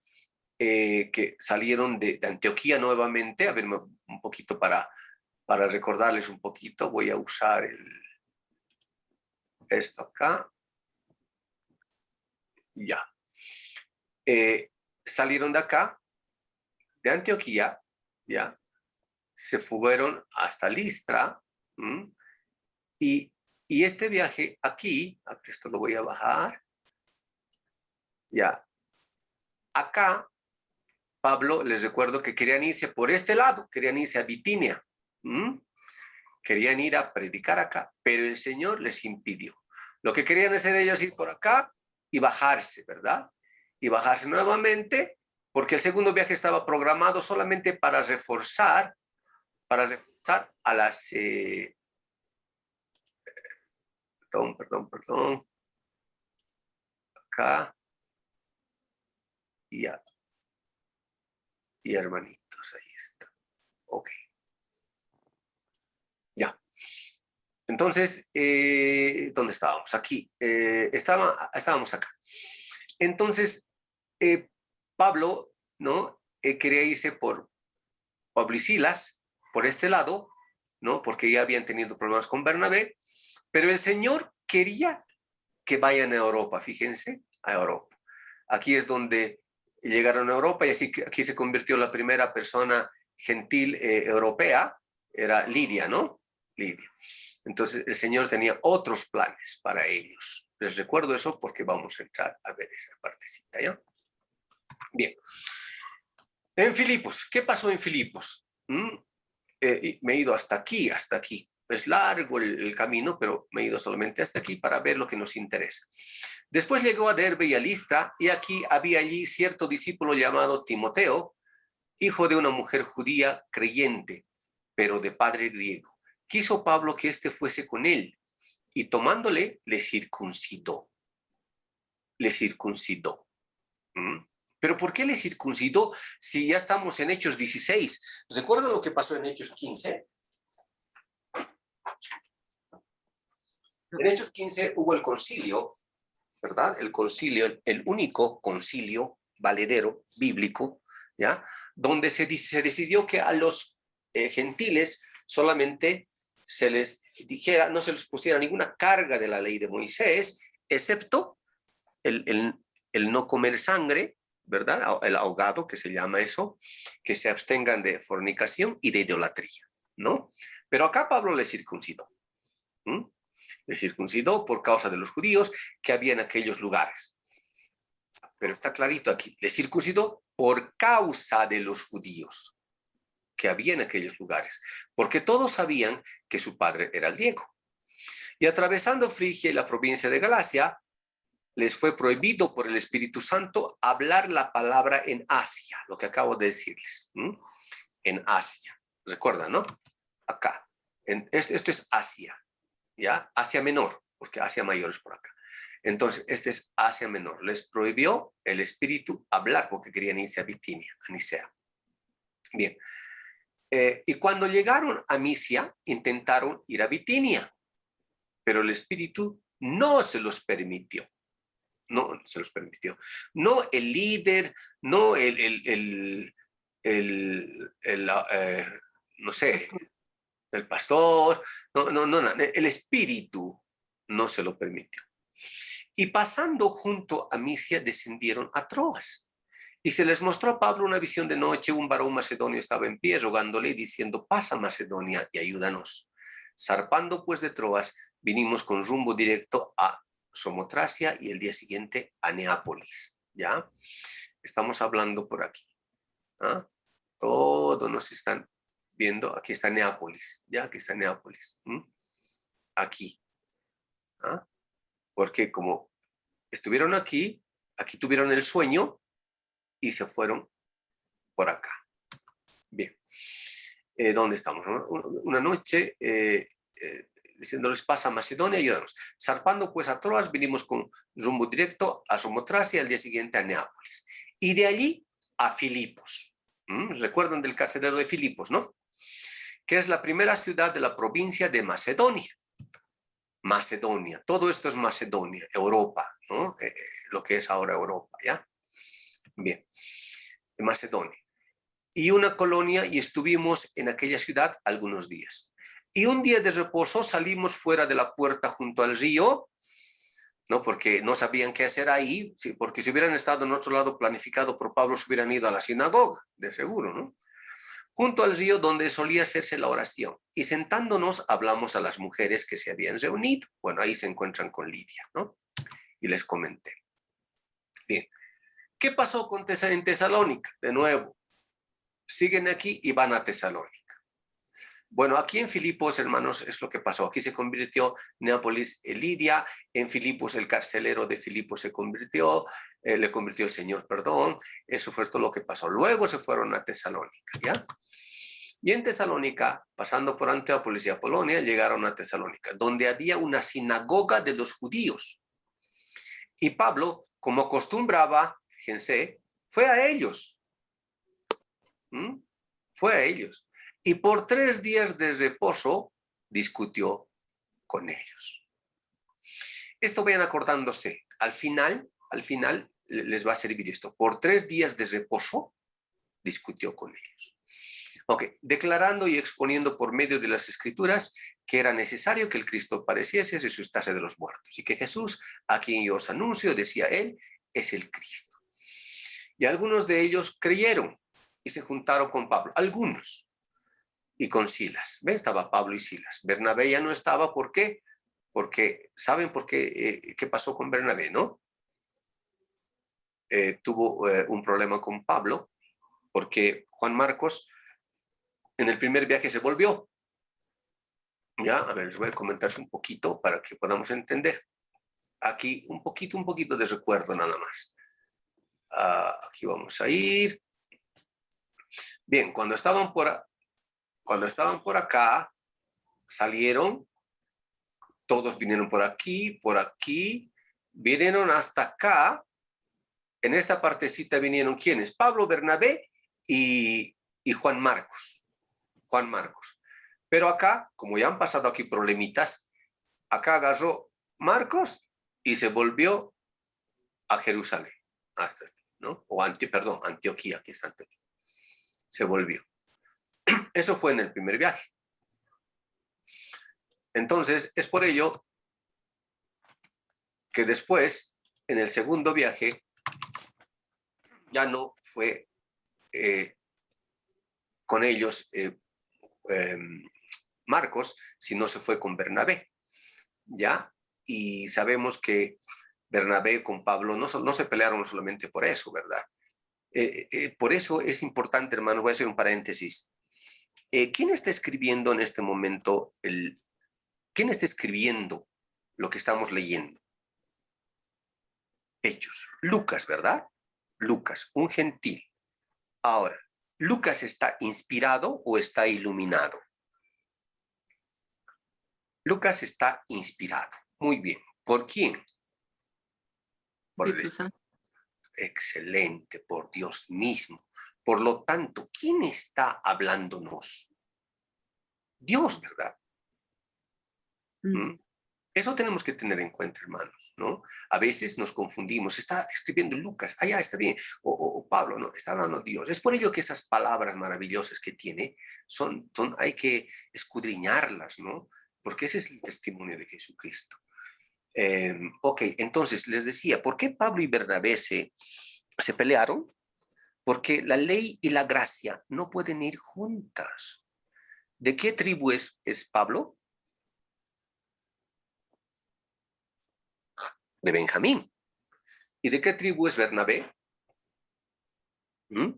que salieron de Antioquía nuevamente. A ver, un poquito para recordarles un poquito, voy a usar esto acá. Ya. Salieron de acá, de Antioquía, ya. Se fueron hasta Listra. Y este viaje aquí, esto lo voy a bajar. Ya. Acá, Pablo, les recuerdo que querían irse por este lado, querían irse a Bitinia. Querían ir a predicar acá, pero el Señor les impidió. Lo que querían hacer ellos ir por acá y bajarse, ¿verdad? Y bajarse nuevamente, porque el segundo viaje estaba programado solamente para reforzar a las... Perdón. Acá. Y hermanitos, ahí está. Ok. Ya. Entonces, ¿dónde estábamos? Aquí. Estábamos acá. Entonces, Pablo, ¿no? Quería irse por Pablo y Silas, por este lado, ¿no? Porque ya habían tenido problemas con Bernabé, pero el Señor quería que vayan a Europa, fíjense, a Europa. Aquí es donde llegaron a Europa y así que aquí se convirtió la primera persona gentil europea, era Lidia, ¿no? Lidia. Entonces el Señor tenía otros planes para ellos. Les recuerdo eso porque vamos a entrar a ver esa partecita, ¿ya? Bien. En Filipos, ¿qué pasó en Filipos? Me he ido hasta aquí. Es largo el camino, pero me he ido solamente hasta aquí para ver lo que nos interesa. Después llegó a Derbe y a Listra, y aquí había allí cierto discípulo llamado Timoteo, hijo de una mujer judía creyente, pero de padre griego. Quiso Pablo que éste fuese con él, y tomándole, le circuncidó. ¿Pero por qué le circuncidó si ya estamos en Hechos 16? ¿Recuerdan lo que pasó en Hechos 15? En Hechos 15 hubo el concilio, ¿verdad? El concilio, el único concilio valedero bíblico, ¿ya? donde se decidió que a los gentiles solamente se les dijera, no se les pusiera ninguna carga de la ley de Moisés, excepto el no comer sangre, ¿verdad? El ahogado, que se llama eso, que se abstengan de fornicación y de idolatría, ¿no? Pero acá Pablo le circuncidó. Le circuncidó por causa de los judíos que había en aquellos lugares. Pero está clarito aquí, le circuncidó por causa de los judíos que había en aquellos lugares, porque todos sabían que su padre era griego. Y atravesando Frigia y la provincia de Galacia, les fue prohibido por el Espíritu Santo hablar la palabra en Asia, lo que acabo de decirles, en Asia. ¿Recuerdan, no? Acá. Esto es Asia, ¿ya? Asia Menor, porque Asia Mayor es por acá. Entonces, este es Asia Menor. Les prohibió el Espíritu hablar porque querían irse a Bitinia, a Nicea. Bien. Y cuando llegaron a Misia, intentaron ir a Bitinia, pero el Espíritu no se los permitió. No se los permitió. No el líder, no no sé, el pastor, no, el Espíritu no se lo permitió. Y pasando junto a Misia, descendieron a Troas. Y se les mostró a Pablo una visión de noche. Un varón macedonio estaba en pie, rogándole y diciendo: pasa Macedonia y ayúdanos. Zarpando pues de Troas, vinimos con rumbo directo a Samotracia y el día siguiente a Neápolis. ¿Ya? Estamos hablando por aquí. ¿Ah? Todos nos están viendo. Aquí está Neápolis. ¿Ya? Aquí está Neápolis. Aquí. ¿Ah? Porque como estuvieron aquí tuvieron el sueño y se fueron por acá. Bien. ¿Dónde estamos? Una noche diciéndoles: pasa a Macedonia y ayúdanos. Zarpando pues a Troas, vinimos con rumbo directo a Samotracia y al día siguiente a Neápolis. Y de allí a Filipos. Recuerdan del carcelero de Filipos, ¿no? Que es la primera ciudad de la provincia de Macedonia. Macedonia, todo esto es Macedonia, Europa, ¿no? Lo que es ahora Europa, ¿ya? Bien, Macedonia. Y una colonia, y estuvimos en aquella ciudad algunos días. Y un día de reposo salimos fuera de la puerta junto al río, ¿no? Porque no sabían qué hacer ahí, porque si hubieran estado en otro lado planificado por Pablo, se hubieran ido a la sinagoga, de seguro, ¿no? Junto al río donde solía hacerse la oración. Y sentándonos hablamos a las mujeres que se habían reunido. Bueno, ahí se encuentran con Lidia, ¿no? Y les comenté. Bien. ¿Qué pasó en Tesalónica? De nuevo, siguen aquí y van a Tesalónica. Bueno, aquí en Filipos, hermanos, es lo que pasó. Aquí se convirtió Neápolis en Lidia, en Filipos el carcelero de Filipos se convirtió, le convirtió el Señor, perdón. Eso fue todo lo que pasó. Luego se fueron a Tesalónica, ¿ya? Y en Tesalónica, pasando por Anteópolis y Apolonia, llegaron a Tesalónica, donde había una sinagoga de los judíos. Y Pablo, como acostumbraba, fíjense, fue a ellos. Fue a ellos. Y por 3 días de reposo discutió con ellos. Esto vayan acordándose. Al final les va a servir esto. Por 3 días de reposo discutió con ellos. Ok, declarando y exponiendo por medio de las Escrituras que era necesario que el Cristo padeciese y resucitase de los muertos. Y que Jesús, a quien yo os anuncio, decía él, es el Cristo. Y algunos de ellos creyeron y se juntaron con Pablo. Algunos. Y con Silas. ¿Ven? Estaba Pablo y Silas. Bernabé ya no estaba. ¿Por qué? Porque, ¿saben por qué? ¿Qué pasó con Bernabé, no? Tuvo un problema con Pablo, porque Juan Marcos en el primer viaje se volvió. Ya, a ver, les voy a comentar un poquito para que podamos entender. Aquí un poquito de recuerdo nada más. Aquí vamos a ir. Bien, cuando estaban por acá, salieron, todos vinieron por aquí, vinieron hasta acá. En esta partecita vinieron ¿quiénes? Pablo, Bernabé y Juan Marcos. Pero acá, como ya han pasado aquí problemitas, acá agarró Marcos y se volvió a Jerusalén. Hasta aquí, ¿no? O Antioquía, aquí está Antioquía. se volvió. Eso fue en el primer viaje. Entonces, es por ello que después, en el segundo viaje, ya no fue con ellos Marcos, sino se fue con Bernabé, ¿ya? Y sabemos que Bernabé con Pablo no se pelearon solamente por eso, ¿verdad? Por eso es importante, hermano, voy a hacer un paréntesis. ¿Quién está escribiendo en este momento quién está escribiendo lo que estamos leyendo? Hechos. Lucas, ¿verdad? Lucas, un gentil. Ahora, ¿Lucas está inspirado o está iluminado? Lucas está inspirado. Muy bien. ¿Por quién? Por el Espíritu Santo. Excelente, por Dios mismo. Por lo tanto, ¿quién está hablándonos? Dios, ¿verdad? ¿Mm? Eso tenemos que tener en cuenta, hermanos, ¿no? A veces nos confundimos. Está escribiendo Lucas, allá está bien, o Pablo, no, está hablando Dios. Es por ello que esas palabras maravillosas que tiene, hay que escudriñarlas, ¿no? Porque ese es el testimonio de Jesucristo. Ok, entonces les decía, ¿por qué Pablo y Bernabé se pelearon? Porque la ley y la gracia no pueden ir juntas. ¿De qué tribu es Pablo? De Benjamín. ¿Y de qué tribu es Bernabé? De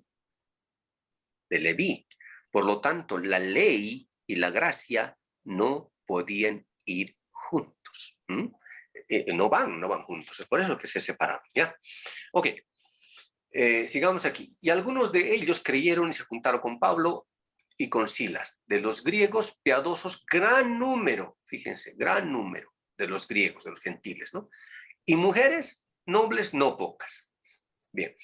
Leví. Por lo tanto, la ley y la gracia no podían ir juntos. No van juntos. Es por eso que se separaron, ¿ya? Ok. Sigamos aquí. Y algunos de ellos creyeron y se juntaron con Pablo y con Silas. De los griegos piadosos, gran número, fíjense, gran número de los griegos, de los gentiles, ¿no? Y mujeres nobles, no pocas. Bien,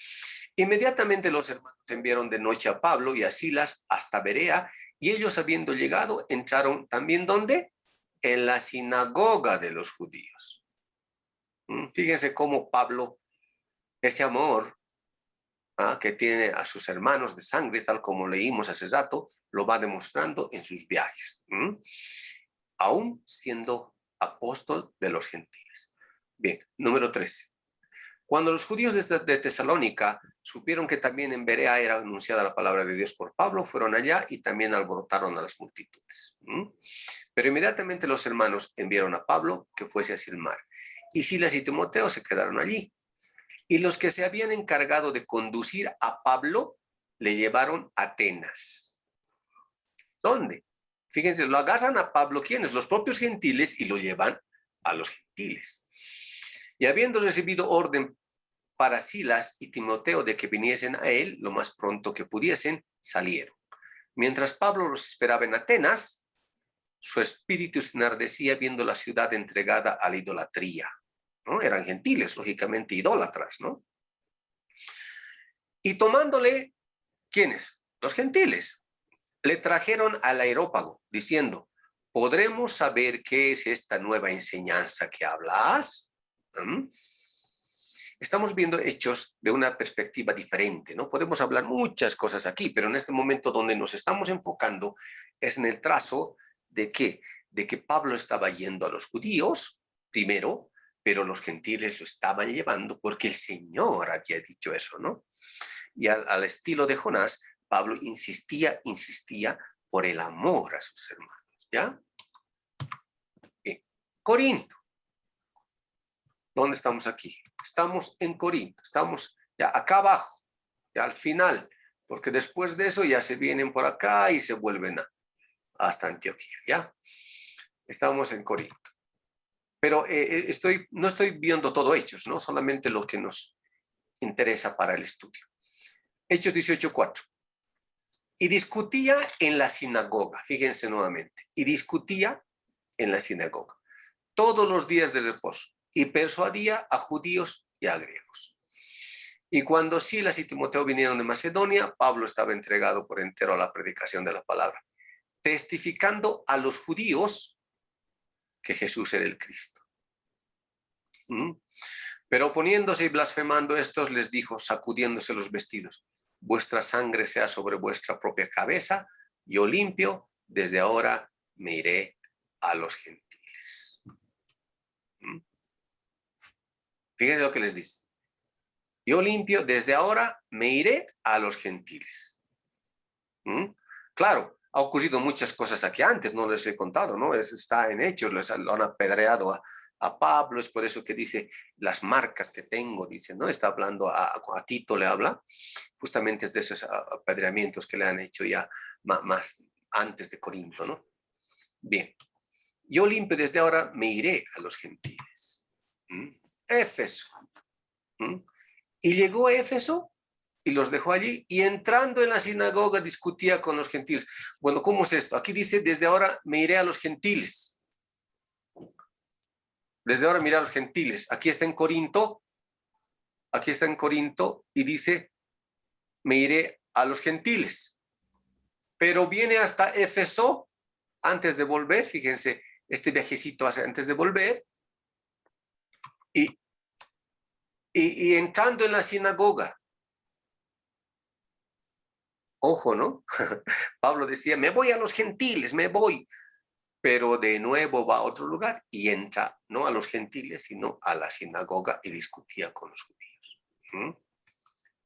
inmediatamente los hermanos enviaron de noche a Pablo y a Silas hasta Berea, y ellos habiendo llegado, entraron también, ¿dónde? En la sinagoga de los judíos. Fíjense cómo Pablo, ese amor que tiene a sus hermanos de sangre, tal como leímos hace rato, lo va demostrando en sus viajes, aún siendo apóstol de los gentiles. Bien, número 13. Cuando los judíos de Tesalónica supieron que también en Berea era anunciada la palabra de Dios por Pablo, fueron allá y también alborotaron a las multitudes. Pero inmediatamente los hermanos enviaron a Pablo que fuese hacia el mar. Y Silas y Timoteo se quedaron allí. Y los que se habían encargado de conducir a Pablo le llevaron a Atenas. ¿Dónde? Fíjense, lo agarran a Pablo, ¿quiénes? Los propios gentiles, y lo llevan a los gentiles. Y habiendo recibido orden para Silas y Timoteo de que viniesen a él lo más pronto que pudiesen, salieron. Mientras Pablo los esperaba en Atenas, su espíritu se enardecía viendo la ciudad entregada a la idolatría, ¿no? Eran gentiles, lógicamente idólatras, ¿no? Y tomándole, ¿quiénes? Los gentiles. Le trajeron al Areópago, diciendo, ¿podremos saber qué es esta nueva enseñanza que hablas? Estamos viendo hechos de una perspectiva diferente, ¿no? Podemos hablar muchas cosas aquí, pero en este momento donde nos estamos enfocando es en el trazo de ¿qué? De que Pablo estaba yendo a los judíos, primero, pero los gentiles lo estaban llevando porque el Señor había dicho eso, ¿no? Y al estilo de Jonás, Pablo insistía por el amor a sus hermanos, ¿ya? Bien. Corinto. ¿Dónde estamos aquí? Estamos en Corinto, estamos ya acá abajo, ya al final, porque después de eso ya se vienen por acá y se vuelven hasta Antioquía, ¿ya? Estamos en Corinto. Pero no estoy viendo todo Hechos, ¿no? Solamente lo que nos interesa para el estudio. Hechos 18:4. Y discutía en la sinagoga, fíjense nuevamente, y discutía en la sinagoga todos los días de reposo y persuadía a judíos y a griegos. Y cuando Silas y Timoteo vinieron de Macedonia, Pablo estaba entregado por entero a la predicación de la palabra, testificando a los judíos que Jesús era el Cristo. Pero oponiéndose y blasfemando estos, les dijo, sacudiéndose los vestidos, vuestra sangre sea sobre vuestra propia cabeza, yo limpio, desde ahora me iré a los gentiles. Fíjense lo que les dice. Yo limpio, desde ahora me iré a los gentiles. Claro, ha ocurrido muchas cosas aquí antes, no les he contado, ¿no? Está en Hechos, lo han apedreado a Pablo, es por eso que dice las marcas que tengo, dice, ¿no? Está hablando a Tito, le habla, justamente es de esos apedreamientos que le han hecho ya más antes de Corinto, ¿no? Bien, yo limpio, desde ahora me iré a los gentiles. Éfeso. Y llegó a Éfeso y los dejó allí, y entrando en la sinagoga discutía con los gentiles. Bueno, ¿cómo es esto? Aquí dice, desde ahora me iré a los gentiles. Desde ahora me iré a los gentiles. Aquí está en Corinto y dice, me iré a los gentiles. Pero viene hasta Éfeso antes de volver, fíjense, este viajecito antes de volver, y entrando en la sinagoga. Ojo, ¿no? Pablo decía, me voy a los gentiles, me voy. Pero de nuevo va a otro lugar y entra no a los gentiles, sino a la sinagoga y discutía con los judíos.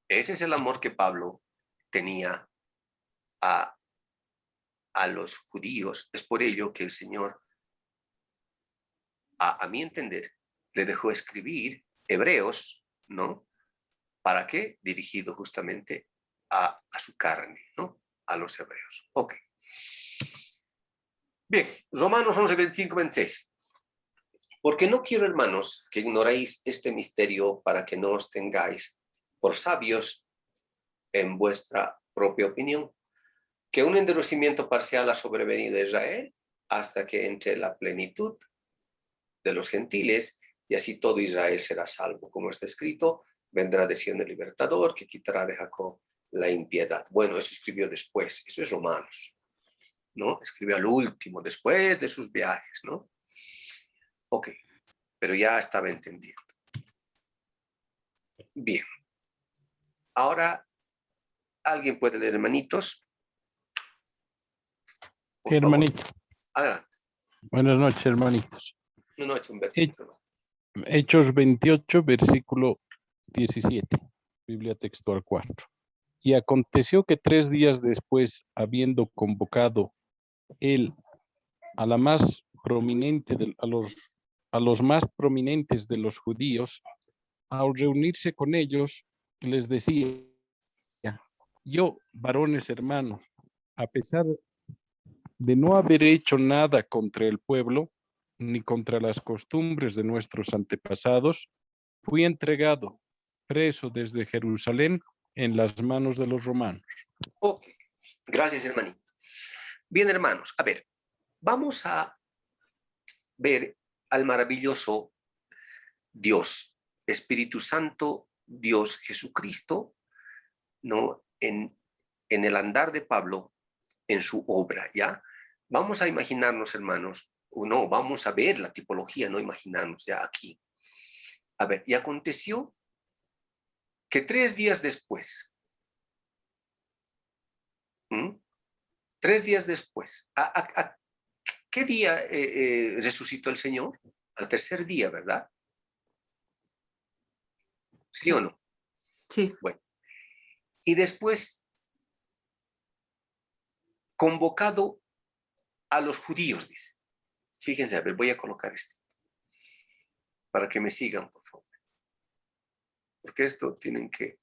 Ese es el amor que Pablo tenía a los judíos. Es por ello que el Señor, a mi entender, le dejó escribir Hebreos, ¿no? ¿Para qué? Dirigido justamente a su carne, ¿no? A los hebreos. Ok. Bien, Romanos 11, 25, 26. Porque no quiero, hermanos, que ignoréis este misterio para que no os tengáis por sabios en vuestra propia opinión, que un endurecimiento parcial ha sobrevenido a Israel hasta que entre la plenitud de los gentiles, y así todo Israel será salvo. Como está escrito, vendrá de Sion el libertador, que quitará de Jacob la impiedad. Bueno, eso escribió después, eso es Romanos, ¿no? Escribió al último, después de sus viajes, ¿no? Ok, pero ya estaba entendiendo. Bien. Ahora, ¿alguien puede leer, hermanitos? Por Hermanito. favor. Adelante. Buenas noches, hermanitos. Buenas noches, Humberto. Hechos 28, versículo 17, Biblia textual 4. Y aconteció que 3 días después, habiendo convocado él a la más prominente a los más prominentes de los judíos, al reunirse con ellos, les decía: yo, varones hermanos, a pesar de no haber hecho nada contra el pueblo, ni contra las costumbres de nuestros antepasados, fui entregado preso desde Jerusalén en las manos de los romanos. Ok, gracias, hermanito. Bien, hermanos, a ver, vamos a ver al maravilloso Dios, Espíritu Santo, Dios Jesucristo, ¿no? En el andar de Pablo, en su obra, ¿ya? Vamos a imaginarnos, hermanos, o no, vamos a ver la tipología, no imaginarnos ya aquí. A ver, y aconteció que 3 días después, 3 días después, ¿qué día resucitó el Señor? Al tercer día, ¿verdad? ¿Sí o no? Sí. Bueno, y después convocado a los judíos, dice. Fíjense, a ver, voy a colocar esto para que me sigan, por favor. Porque esto tienen que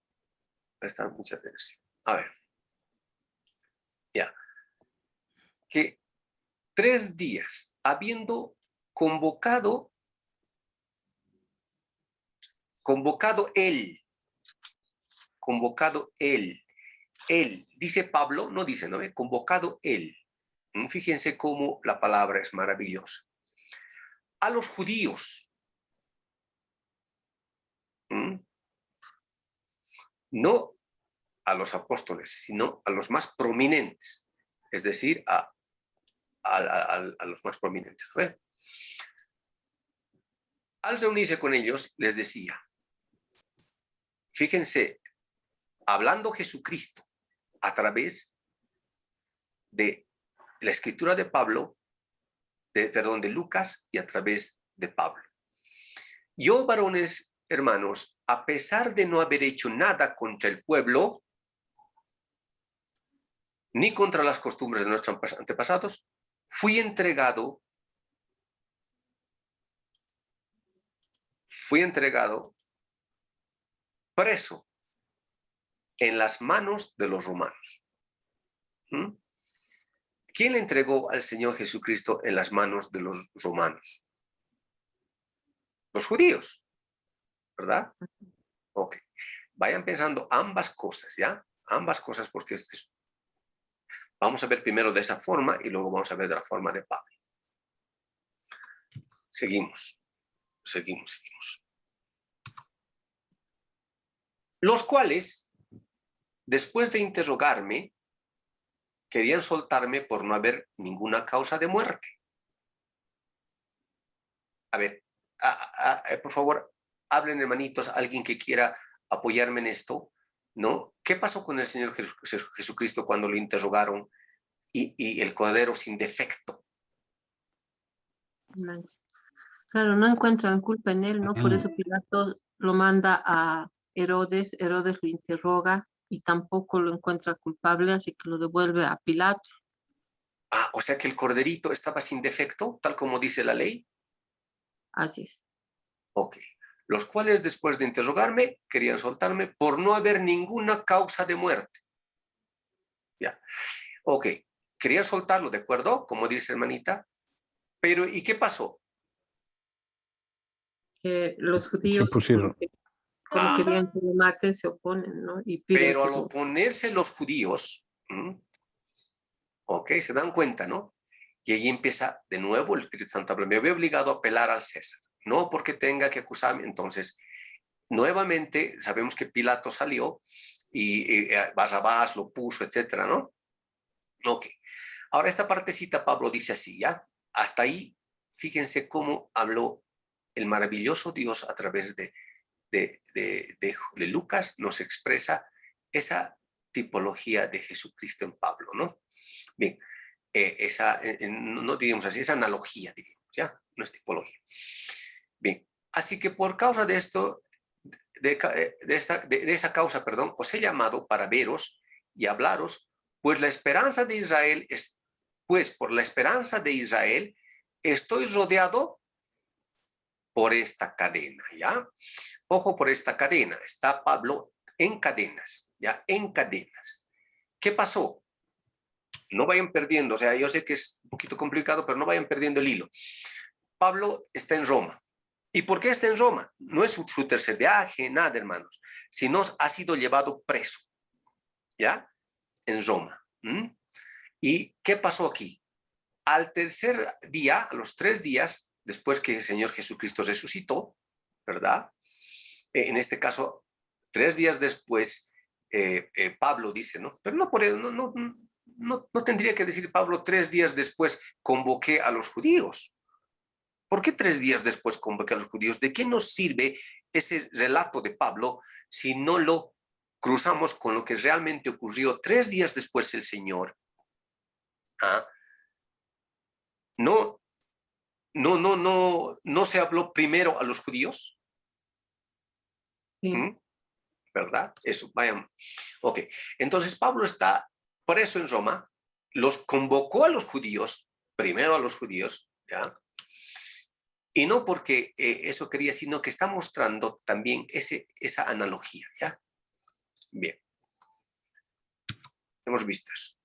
prestar mucha atención. A ver. Ya. Que 3 días habiendo convocado él, dice Pablo, no dice, ¿no? Convocado él. Fíjense cómo la palabra es maravillosa. A los judíos. No a los apóstoles, sino a los más prominentes. Es decir, a los más prominentes. ¿Ve? Al reunirse con ellos, les decía, fíjense hablando Jesucristo a través de la escritura de Pablo, de Lucas y a través de Pablo. Yo, varones, hermanos, a pesar de no haber hecho nada contra el pueblo, ni contra las costumbres de nuestros antepasados, fui entregado preso en las manos de los romanos. ¿Mm? ¿Quién le entregó al Señor Jesucristo en las manos de los romanos? Los judíos, ¿verdad? Ok. Vayan pensando ambas cosas, ¿ya? Ambas cosas, porque vamos a ver primero de esa forma y luego vamos a ver de la forma de Pablo. Seguimos. Los cuales, después de interrogarme, querían soltarme por no haber ninguna causa de muerte. A ver, por favor, hablen, hermanitos, alguien que quiera apoyarme en esto, ¿no? ¿Qué pasó con el Señor Jesucristo cuando lo interrogaron y el cordero sin defecto? Claro, no encuentran culpa en él, ¿no? Por eso Pilato lo manda a Herodes, Herodes lo interroga y tampoco lo encuentra culpable, así que lo devuelve a Pilato. Ah, o sea que el corderito estaba sin defecto, tal como dice la ley. Así es. Ok. Los cuales, después de interrogarme, querían soltarme por no haber ninguna causa de muerte. Ya. Ok. Querían soltarlo, ¿de acuerdo? Como dice hermanita. Pero, ¿y qué pasó? Que los judíos, como querían que lo maten, se oponen, ¿no? Y piden pero que al oponerse los judíos, ok, se dan cuenta, ¿no? Y ahí empieza de nuevo el Espíritu Santo. Me veo obligado a apelar al César, no porque tenga que acusarme. Entonces, nuevamente, sabemos que Pilato salió y Barrabás lo puso, etcétera, ¿no? Ok. Ahora esta partecita Pablo dice así, ¿ya? Hasta ahí, fíjense cómo habló el maravilloso Dios a través de Lucas, nos expresa esa tipología de Jesucristo en Pablo, ¿no? Bien, no diríamos así, esa analogía, diríamos, ¿ya? No es tipología. Bien, así que por causa de esto, de esa causa, perdón, os he llamado para veros y hablaros, pues la esperanza de Israel por la esperanza de Israel estoy rodeado por esta cadena, ¿ya? Ojo, por esta cadena. Está Pablo en cadenas, ¿ya? En cadenas. ¿Qué pasó? No vayan perdiendo, o sea, yo sé que es un poquito complicado, pero no vayan perdiendo el hilo. Pablo está en Roma. ¿Y por qué está en Roma? No es su tercer viaje, nada, hermanos, sino ha sido llevado preso, ¿ya? En Roma. ¿Y qué pasó aquí? Al tercer día, a los 3 días, después que el Señor Jesucristo resucitó, ¿verdad? En este caso, 3 días después, Pablo dice, ¿no? Pero no tendría que decir Pablo 3 días después convoqué a los judíos. ¿Por qué 3 días después convoqué a los judíos? ¿De qué nos sirve ese relato de Pablo si no lo cruzamos con lo que realmente ocurrió 3 días después el Señor? No se habló primero a los judíos. Sí. ¿Verdad? Eso, vayan. Ok, entonces Pablo está preso en Roma, los convocó a los judíos, primero a los judíos, ¿ya? Y no porque eso quería, sino que está mostrando también esa analogía, ¿ya? Bien. Hemos visto eso.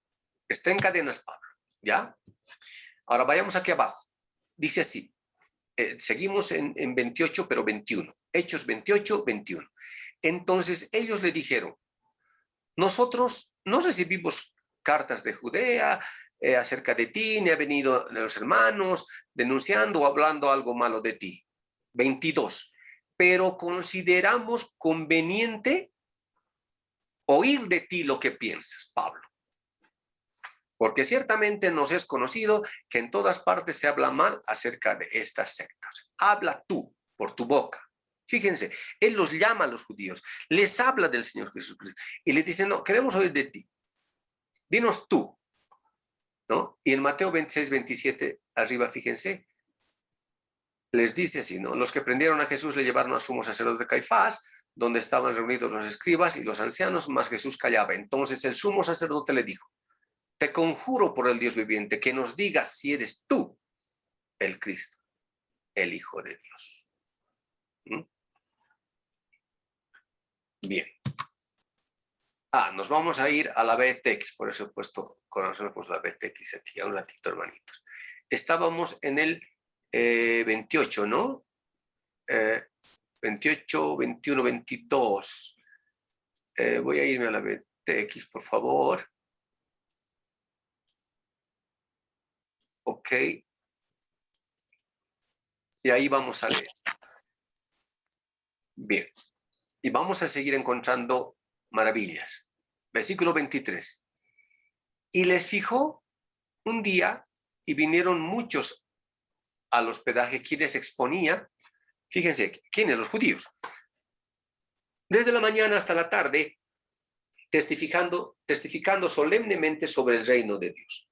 Está en cadenas Pablo, ¿ya? Ahora vayamos aquí abajo. Dice así, seguimos en 28, pero 21. Hechos 28, 21. Entonces ellos le dijeron, nosotros no recibimos cartas de Judea acerca de ti, ni ha venido de los hermanos denunciando o hablando algo malo de ti. 22. Pero consideramos conveniente oír de ti lo que piensas, Pablo. Porque ciertamente nos es conocido que en todas partes se habla mal acerca de estas sectas. Habla tú por tu boca, Fíjense, él los llama a los judíos, les habla del Señor Jesucristo y les dice, no, queremos oír de ti. Dinos tú, ¿no? Y en Mateo 26, 27, arriba, fíjense, les dice así, ¿no? Los que prendieron a Jesús le llevaron a sumo sacerdote de Caifás, donde estaban reunidos los escribas y los ancianos, mas Jesús callaba. Entonces el sumo sacerdote le dijo, te conjuro por el Dios viviente que nos digas si eres tú el Cristo, el Hijo de Dios. ¿Mm? Bien. Nos vamos a ir a la BTX, por eso he puesto, conocemos la BTX aquí, a un ratito, hermanitos. Estábamos en el 28, ¿no? 28, 21, 22. Voy a irme a la BTX, por favor. Ok. Y ahí vamos a leer. Bien. Y vamos a seguir encontrando maravillas. Versículo 23. Y les fijó un día y vinieron muchos al hospedaje, quienes exponía, fíjense, ¿quiénes? Los judíos. Desde la mañana hasta la tarde, testificando solemnemente sobre el reino de Dios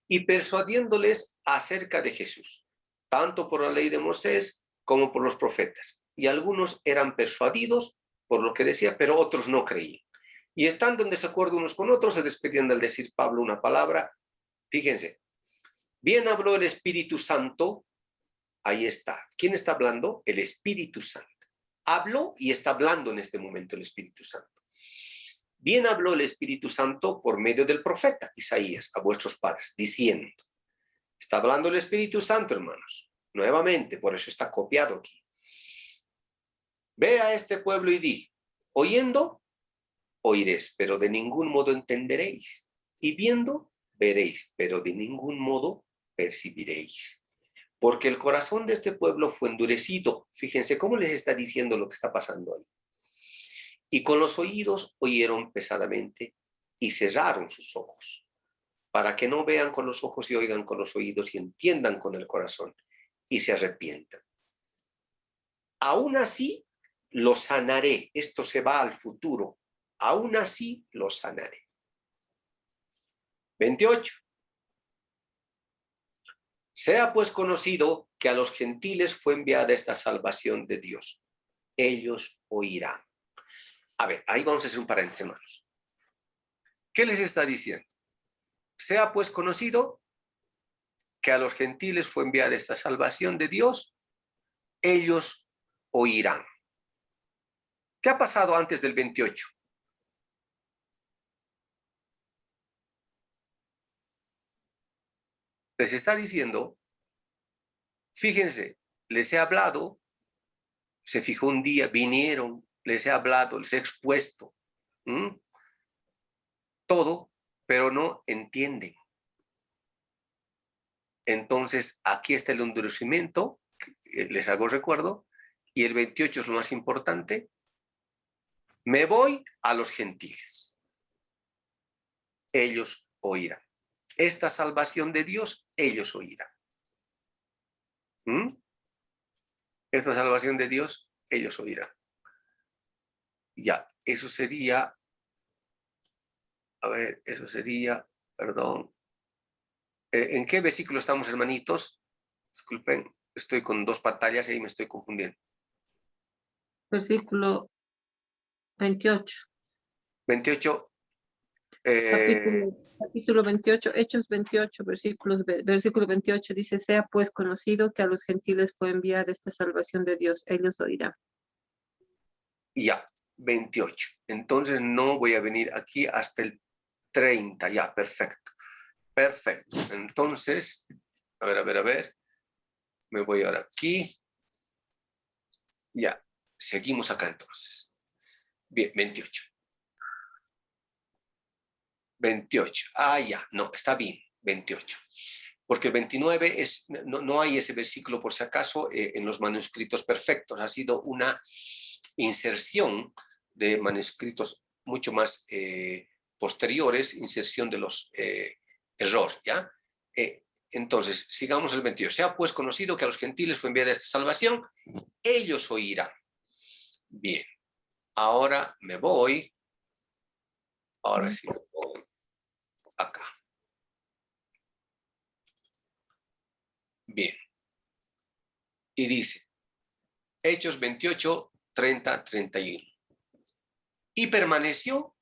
y persuadiéndoles acerca de Jesús, tanto por la ley de Moisés como por los profetas. Y algunos eran persuadidos por lo que decía, pero otros no creían. Y estando en desacuerdo unos con otros, se despedían al decir Pablo una palabra. Fíjense, bien habló el Espíritu Santo. Ahí está. ¿Quién está hablando? El Espíritu Santo. Habló y está hablando en este momento el Espíritu Santo. Bien habló el Espíritu Santo por medio del profeta Isaías a vuestros padres, diciendo. Está hablando el Espíritu Santo, hermanos. Nuevamente, por eso está copiado aquí. Ve a este pueblo y di, oyendo, oiréis, pero de ningún modo entenderéis. Y viendo, veréis, pero de ningún modo percibiréis. Porque el corazón de este pueblo fue endurecido. Fíjense cómo les está diciendo lo que está pasando ahí. Y con los oídos oyeron pesadamente y cerraron sus ojos, para que no vean con los ojos y oigan con los oídos y entiendan con el corazón y se arrepientan. Aún así lo sanaré. Esto se va al futuro. Aún así lo sanaré. 28. Sea pues conocido que a los gentiles fue enviada esta salvación de Dios. Ellos oirán. A ver, ahí vamos a hacer un paréntesis, hermanos. ¿Qué les está diciendo? Sea pues conocido que a los gentiles fue enviada esta salvación de Dios. Ellos oirán. ¿Qué ha pasado antes del 28? Les está diciendo, fíjense, les he hablado, se fijó un día, vinieron, les he hablado, les he expuesto, todo, pero no entienden. Entonces, aquí está el endurecimiento, les hago recuerdo, y el 28 es lo más importante. Me voy a los gentiles. Ellos oirán. Esta salvación de Dios, ellos oirán. Esta salvación de Dios, ellos oirán. Ya, eso sería, perdón. ¿En qué versículo estamos, hermanitos? Disculpen, estoy con dos pantallas y ahí me estoy confundiendo. Versículo 28. 28. Capítulo 28, Hechos 28, versículo 28 dice, sea pues conocido que a los gentiles fue enviada esta salvación de Dios, ellos oirán. Ya, 28. Entonces no voy a venir aquí hasta el 30, ya, perfecto. Perfecto. Entonces, a ver. Me voy ahora aquí. Ya, seguimos acá entonces. Bien, 28. 28. Ya, no, está bien, 28. Porque el 29 no hay ese versículo por si acaso en los manuscritos perfectos. Ha sido una inserción de manuscritos mucho más posteriores, inserción de los errores, ¿ya? Entonces, sigamos el 28. Sea pues conocido que a los gentiles fue enviada esta salvación, ellos oirán. Bien. Ahora me voy. Ahora sí me voy acá. Bien. Y dice, Hechos 28, 30, 31. Y permaneció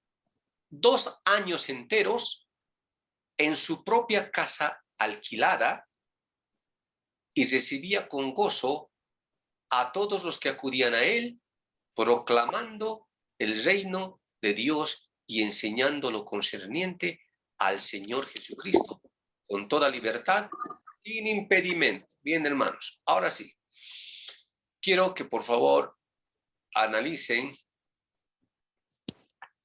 2 años enteros en su propia casa alquilada y recibía con gozo a todos los que acudían a él, proclamando el reino de Dios y enseñando lo concerniente al Señor Jesucristo con toda libertad, sin impedimento. Bien, hermanos, ahora sí. Quiero que por favor analicen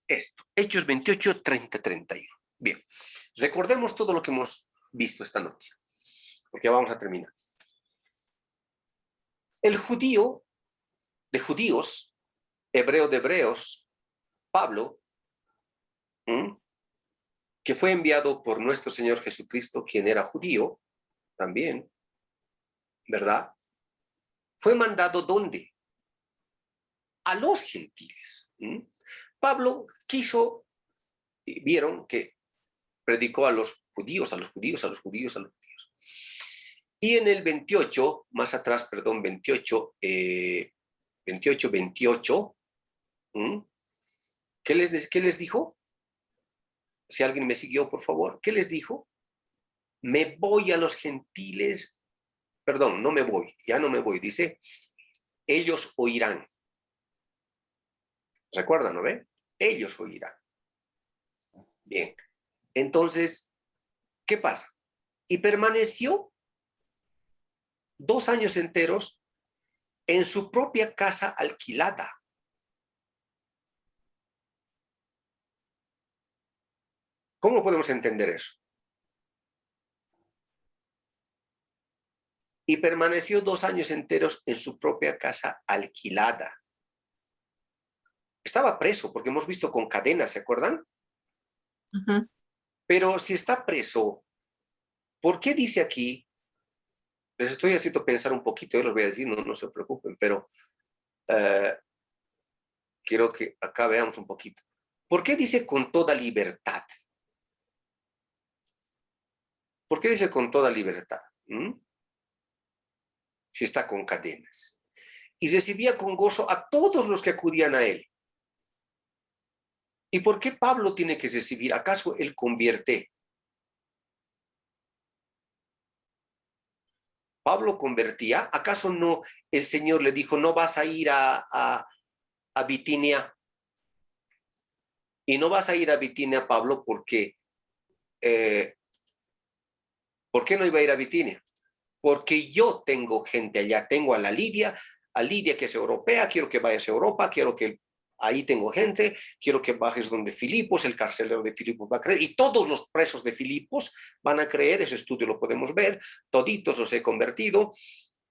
esto. Hechos 28, 30, 31. Bien, recordemos todo lo que hemos visto esta noche, porque ya vamos a terminar. El judío de judíos, hebreo de hebreos, Pablo, que fue enviado por nuestro Señor Jesucristo, quien era judío también, ¿verdad? Fue mandado ¿dónde? A los gentiles. Pablo quiso, vieron que predicó a los judíos, a los judíos, a los judíos, a los judíos. Y en el 28, más atrás, perdón, 28, 28, ¿qué les dijo? Si alguien me siguió, por favor, ¿qué les dijo? Me voy a los gentiles, perdón, no me voy, ya no me voy, dice, ellos oirán. ¿Recuerdan, no ve? Ellos oirán. Bien, entonces, ¿qué pasa? Y permaneció 2 años enteros en su propia casa alquilada. ¿Cómo podemos entender eso? Y permaneció 2 años enteros en su propia casa alquilada. Estaba preso, porque hemos visto con cadenas, ¿se acuerdan? Ujú. Pero si está preso, ¿por qué dice aquí? Les estoy haciendo pensar un poquito, yo les voy a decir, no se preocupen, pero quiero que acá veamos un poquito. ¿Por qué dice con toda libertad? ¿Por qué dice con toda libertad? Si está con cadenas. Y recibía con gozo a todos los que acudían a él. ¿Y por qué Pablo tiene que recibir? ¿Acaso él convierte? ¿Pablo convertía? ¿Acaso no el Señor le dijo, no vas a ir a Bitinia? Y no vas a ir a Bitinia, Pablo, porque ¿por qué no iba a ir a Bitinia? Porque yo tengo gente allá, tengo a Lidia que es europea, quiero que vayas a Europa, quiero que ahí tengo gente, quiero que bajes donde Filipos, el carcelero de Filipos va a creer, y todos los presos de Filipos van a creer, ese estudio lo podemos ver, toditos los he convertido,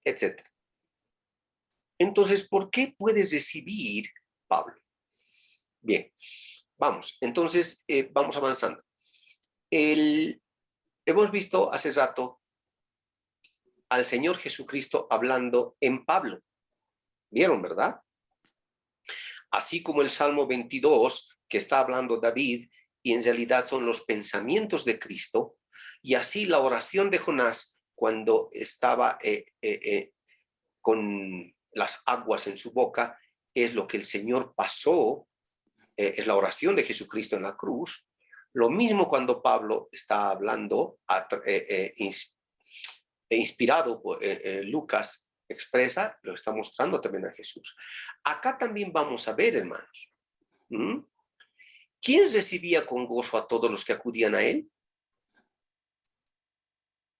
etc. Entonces, ¿por qué puedes recibir, Pablo? Bien, vamos, entonces vamos avanzando. Hemos visto hace rato al Señor Jesucristo hablando en Pablo. ¿Vieron, verdad? Así como el Salmo 22, que está hablando David, y en realidad son los pensamientos de Cristo, y así la oración de Jonás, cuando estaba con las aguas en su boca, es lo que el Señor pasó, es la oración de Jesucristo en la cruz. Lo mismo cuando Pablo está hablando, inspirado por Lucas, expresa, lo está mostrando también a Jesús. Acá también vamos a ver, hermanos, ¿quién recibía con gozo a todos los que acudían a él?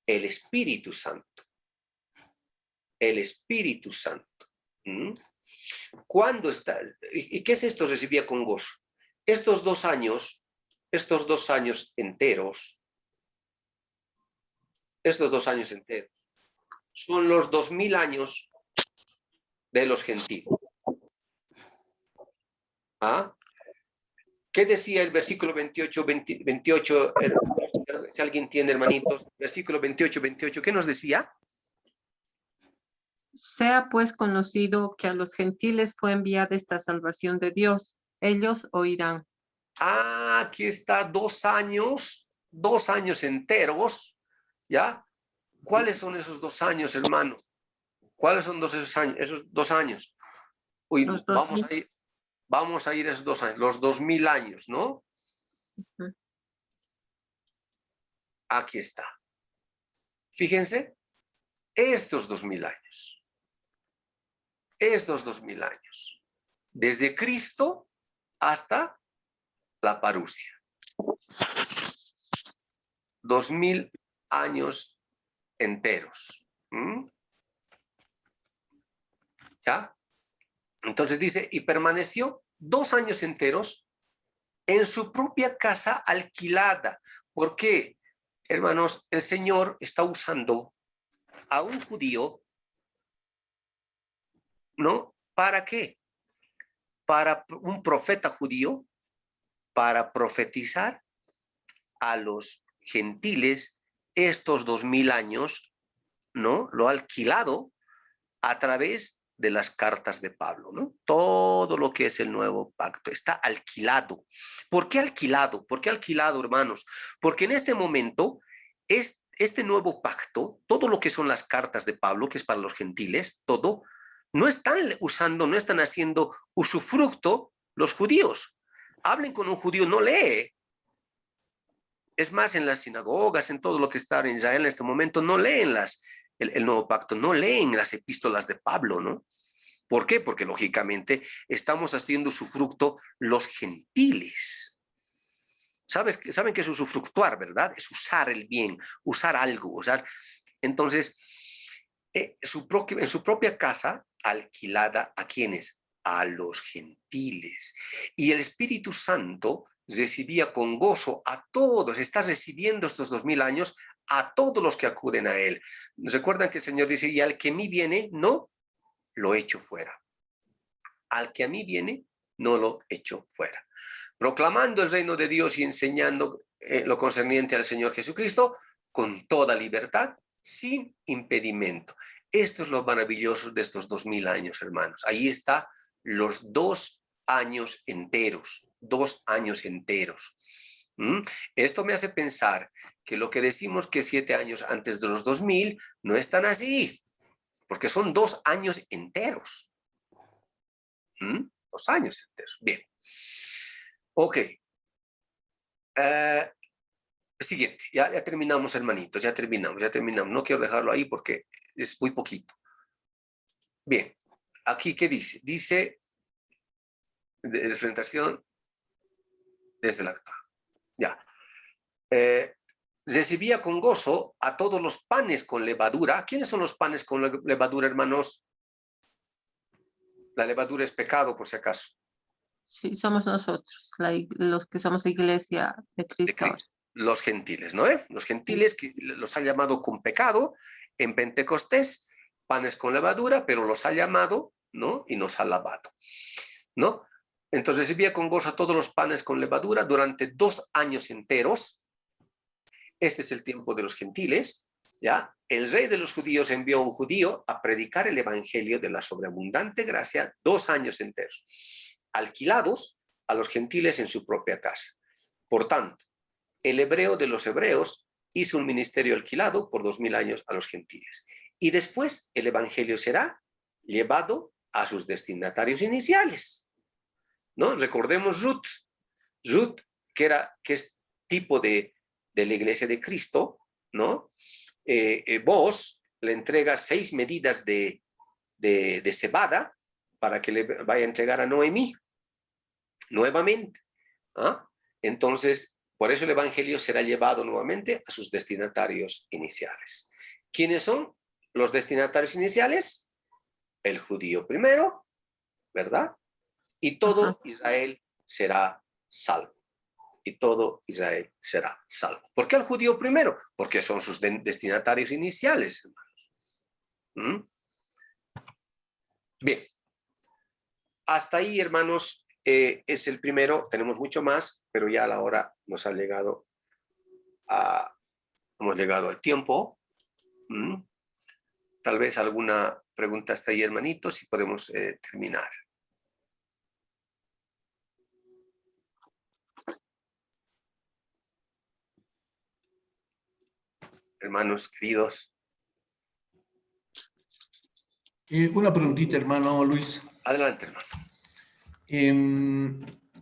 El Espíritu Santo. El Espíritu Santo. ¿Cuándo está? ¿Y qué es esto? Recibía con gozo. Estos 2 años enteros, son los 2000 años de los gentiles. ¿Ah? ¿Qué decía el versículo 28, si alguien tiene, hermanitos, versículo 28, ¿qué nos decía? Sea pues conocido que a los gentiles fue enviada esta salvación de Dios. Ellos oirán. Ah, aquí está 2 años enteros, ¿ya? ¿Cuáles son esos 2 años, hermano? ¿Cuáles son esos 2 años? Uy, Los vamos a ir esos 2 años, los 2000 años, ¿no? Ujú. Aquí está. Fíjense, estos 2000 años. Estos 2000 años. Desde Cristo hasta la parusia. 2000 años enteros. ¿Mm? ¿Ya? Entonces dice, y permaneció 2 años enteros en su propia casa alquilada. ¿Por qué? Hermanos, el Señor está usando a un judío, ¿no? ¿Para qué? Para un profeta judío, para profetizar a los gentiles estos 2000 años, ¿no? Lo ha alquilado a través de las cartas de Pablo, ¿no? Todo lo que es el nuevo pacto está alquilado. ¿Por qué alquilado? ¿Por qué alquilado, hermanos? Porque en este momento este nuevo pacto, todo lo que son las cartas de Pablo, que es para los gentiles, todo, no están usando, no están haciendo usufructo los judíos. Hablen con un judío, no lee. Es más, en las sinagogas, en todo lo que está en Israel en este momento, no leen el nuevo pacto, no leen las epístolas de Pablo, ¿no? ¿Por qué? Porque lógicamente estamos haciendo usufructo los gentiles. ¿Saben qué es usufructuar, verdad? Es usar el bien, usar algo, usar. Entonces, en su propia casa, alquilada, ¿a quiénes? A los gentiles. Y el Espíritu Santo recibía con gozo a todos, está recibiendo estos 2000 años a todos los que acuden a él. Recuerdan que el Señor dice, y al que a mí viene, no lo echo fuera. Al que a mí viene, no lo echo fuera. Proclamando el reino de Dios y enseñando lo concerniente al Señor Jesucristo con toda libertad, sin impedimento. Esto es lo maravilloso de estos 2000 años, hermanos. Ahí está los 2 años enteros, 2 años enteros. Esto me hace pensar que lo que decimos que 7 años antes de los 2000 no es tan así, porque son 2 años enteros. 2 años enteros. Bien. Ok. Siguiente. Ya terminamos, hermanitos. Ya terminamos. No quiero dejarlo ahí porque es muy poquito. Bien. Aquí, ¿qué dice? Dice de enfrentación desde el actual. Ya. Recibía con gozo a todos los panes con levadura. ¿Quiénes son los panes con levadura, hermanos? La levadura es pecado, por si acaso. Sí, somos nosotros, los que somos iglesia de Cristo ahora. Los gentiles, ¿no? Los gentiles que los ha llamado con pecado en Pentecostés, panes con levadura, pero los ha llamado, ¿no? Y nos ha lavado, ¿no? Entonces recibía con gozo todos los panes con levadura durante 2 años enteros. Este es el tiempo de los gentiles, ¿ya? El rey de los judíos envió a un judío a predicar el evangelio de la sobreabundante gracia 2 años enteros, alquilados a los gentiles en su propia casa. Por tanto, el hebreo de los hebreos hizo un ministerio alquilado por 2000 años a los gentiles. Y después el evangelio será llevado a sus destinatarios iniciales, ¿no? Recordemos Ruth, que es tipo de la iglesia de Cristo, ¿no? Vos le entrega 6 medidas de cebada para que le vaya a entregar a Noemí nuevamente. ¿Ah? Entonces, por eso el evangelio será llevado nuevamente a sus destinatarios iniciales. ¿Quiénes son los destinatarios iniciales? El judío primero, ¿verdad? Y todo Israel será salvo. Y todo Israel será salvo. ¿Por qué el judío primero? Porque son sus destinatarios iniciales, hermanos. Bien. Hasta ahí, hermanos, es el primero. Tenemos mucho más, pero ya a la hora nos ha llegado hemos llegado al tiempo. Tal vez alguna pregunta hasta ahí, hermanitos, y podemos terminar. Hermanos queridos. Una preguntita, hermano Luis. Adelante, hermano.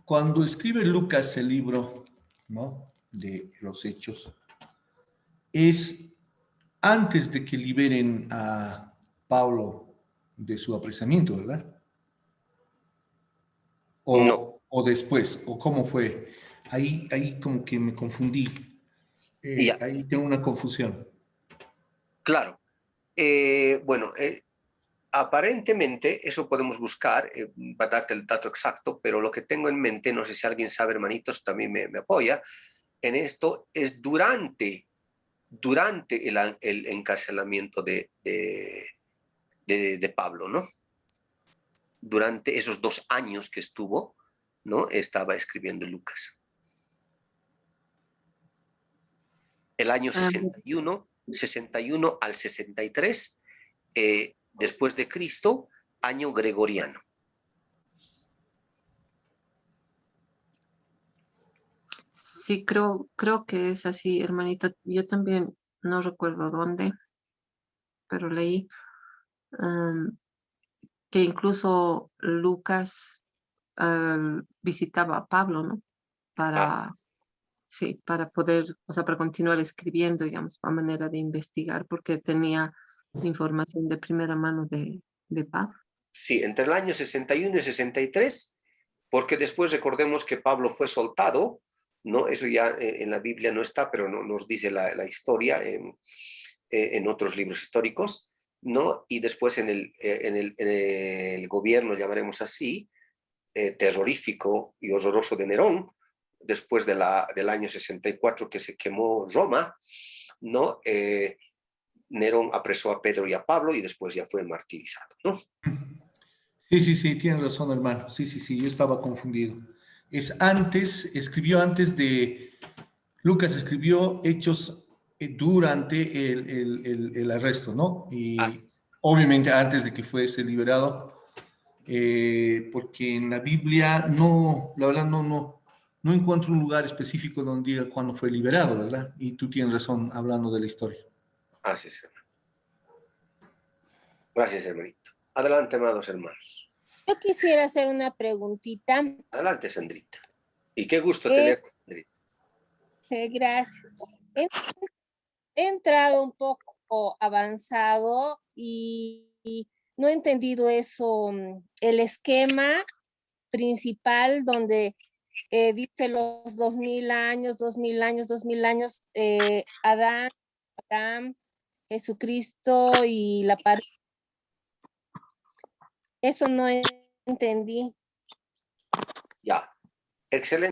Cuando escribe Lucas el libro, ¿no?, de los Hechos, es antes de que liberen a Pablo de su apresamiento, ¿verdad? No. O después, o cómo fue. Ahí como que me confundí. Ya. Ahí tengo una confusión. Claro. Bueno, aparentemente, eso podemos buscar, va a darte el dato exacto, pero lo que tengo en mente, no sé si alguien sabe, hermanitos, también me apoya, en esto es durante el encarcelamiento de Pablo, ¿no? Durante esos 2 años que estuvo, ¿no? Estaba escribiendo Lucas. El año 61 al 63, después de Cristo, año gregoriano. Sí, creo que es así, hermanito. Yo también no recuerdo dónde, pero leí que incluso Lucas visitaba a Pablo, ¿no? Para, sí, para poder, o sea, para continuar escribiendo, digamos, a manera de investigar, porque tenía información de primera mano de Pablo. Sí, entre el año 61 y 63, porque después recordemos que Pablo fue soltado, ¿no? Eso ya en la Biblia no está, pero no, nos dice la historia en otros libros históricos, ¿no? Y después en el gobierno, llamaremos así, terrorífico y horroroso de Nerón, después del año 64 que se quemó Roma, ¿no? Nerón apresó a Pedro y a Pablo y después ya fue martirizado, ¿no? Sí, tienes razón, hermano. Sí, yo estaba confundido. Escribió antes de, Lucas escribió Hechos durante el arresto, ¿no? Y obviamente antes de que fuese liberado, porque en la Biblia no, la verdad no encuentro un lugar específico donde diga cuándo fue liberado, ¿verdad? Y tú tienes razón hablando de la historia. Así es, hermano. Gracias, hermanito. Adelante, amados hermanos. Yo quisiera hacer una preguntita. Adelante, Sandrita. Y qué gusto tenerte, Sandrita. Gracias. He entrado un poco avanzado y no he entendido eso, el esquema principal donde dice los 2000 años, Adán, Abraham, Jesucristo y la pareja. Eso no entendí. Ya. Excelente.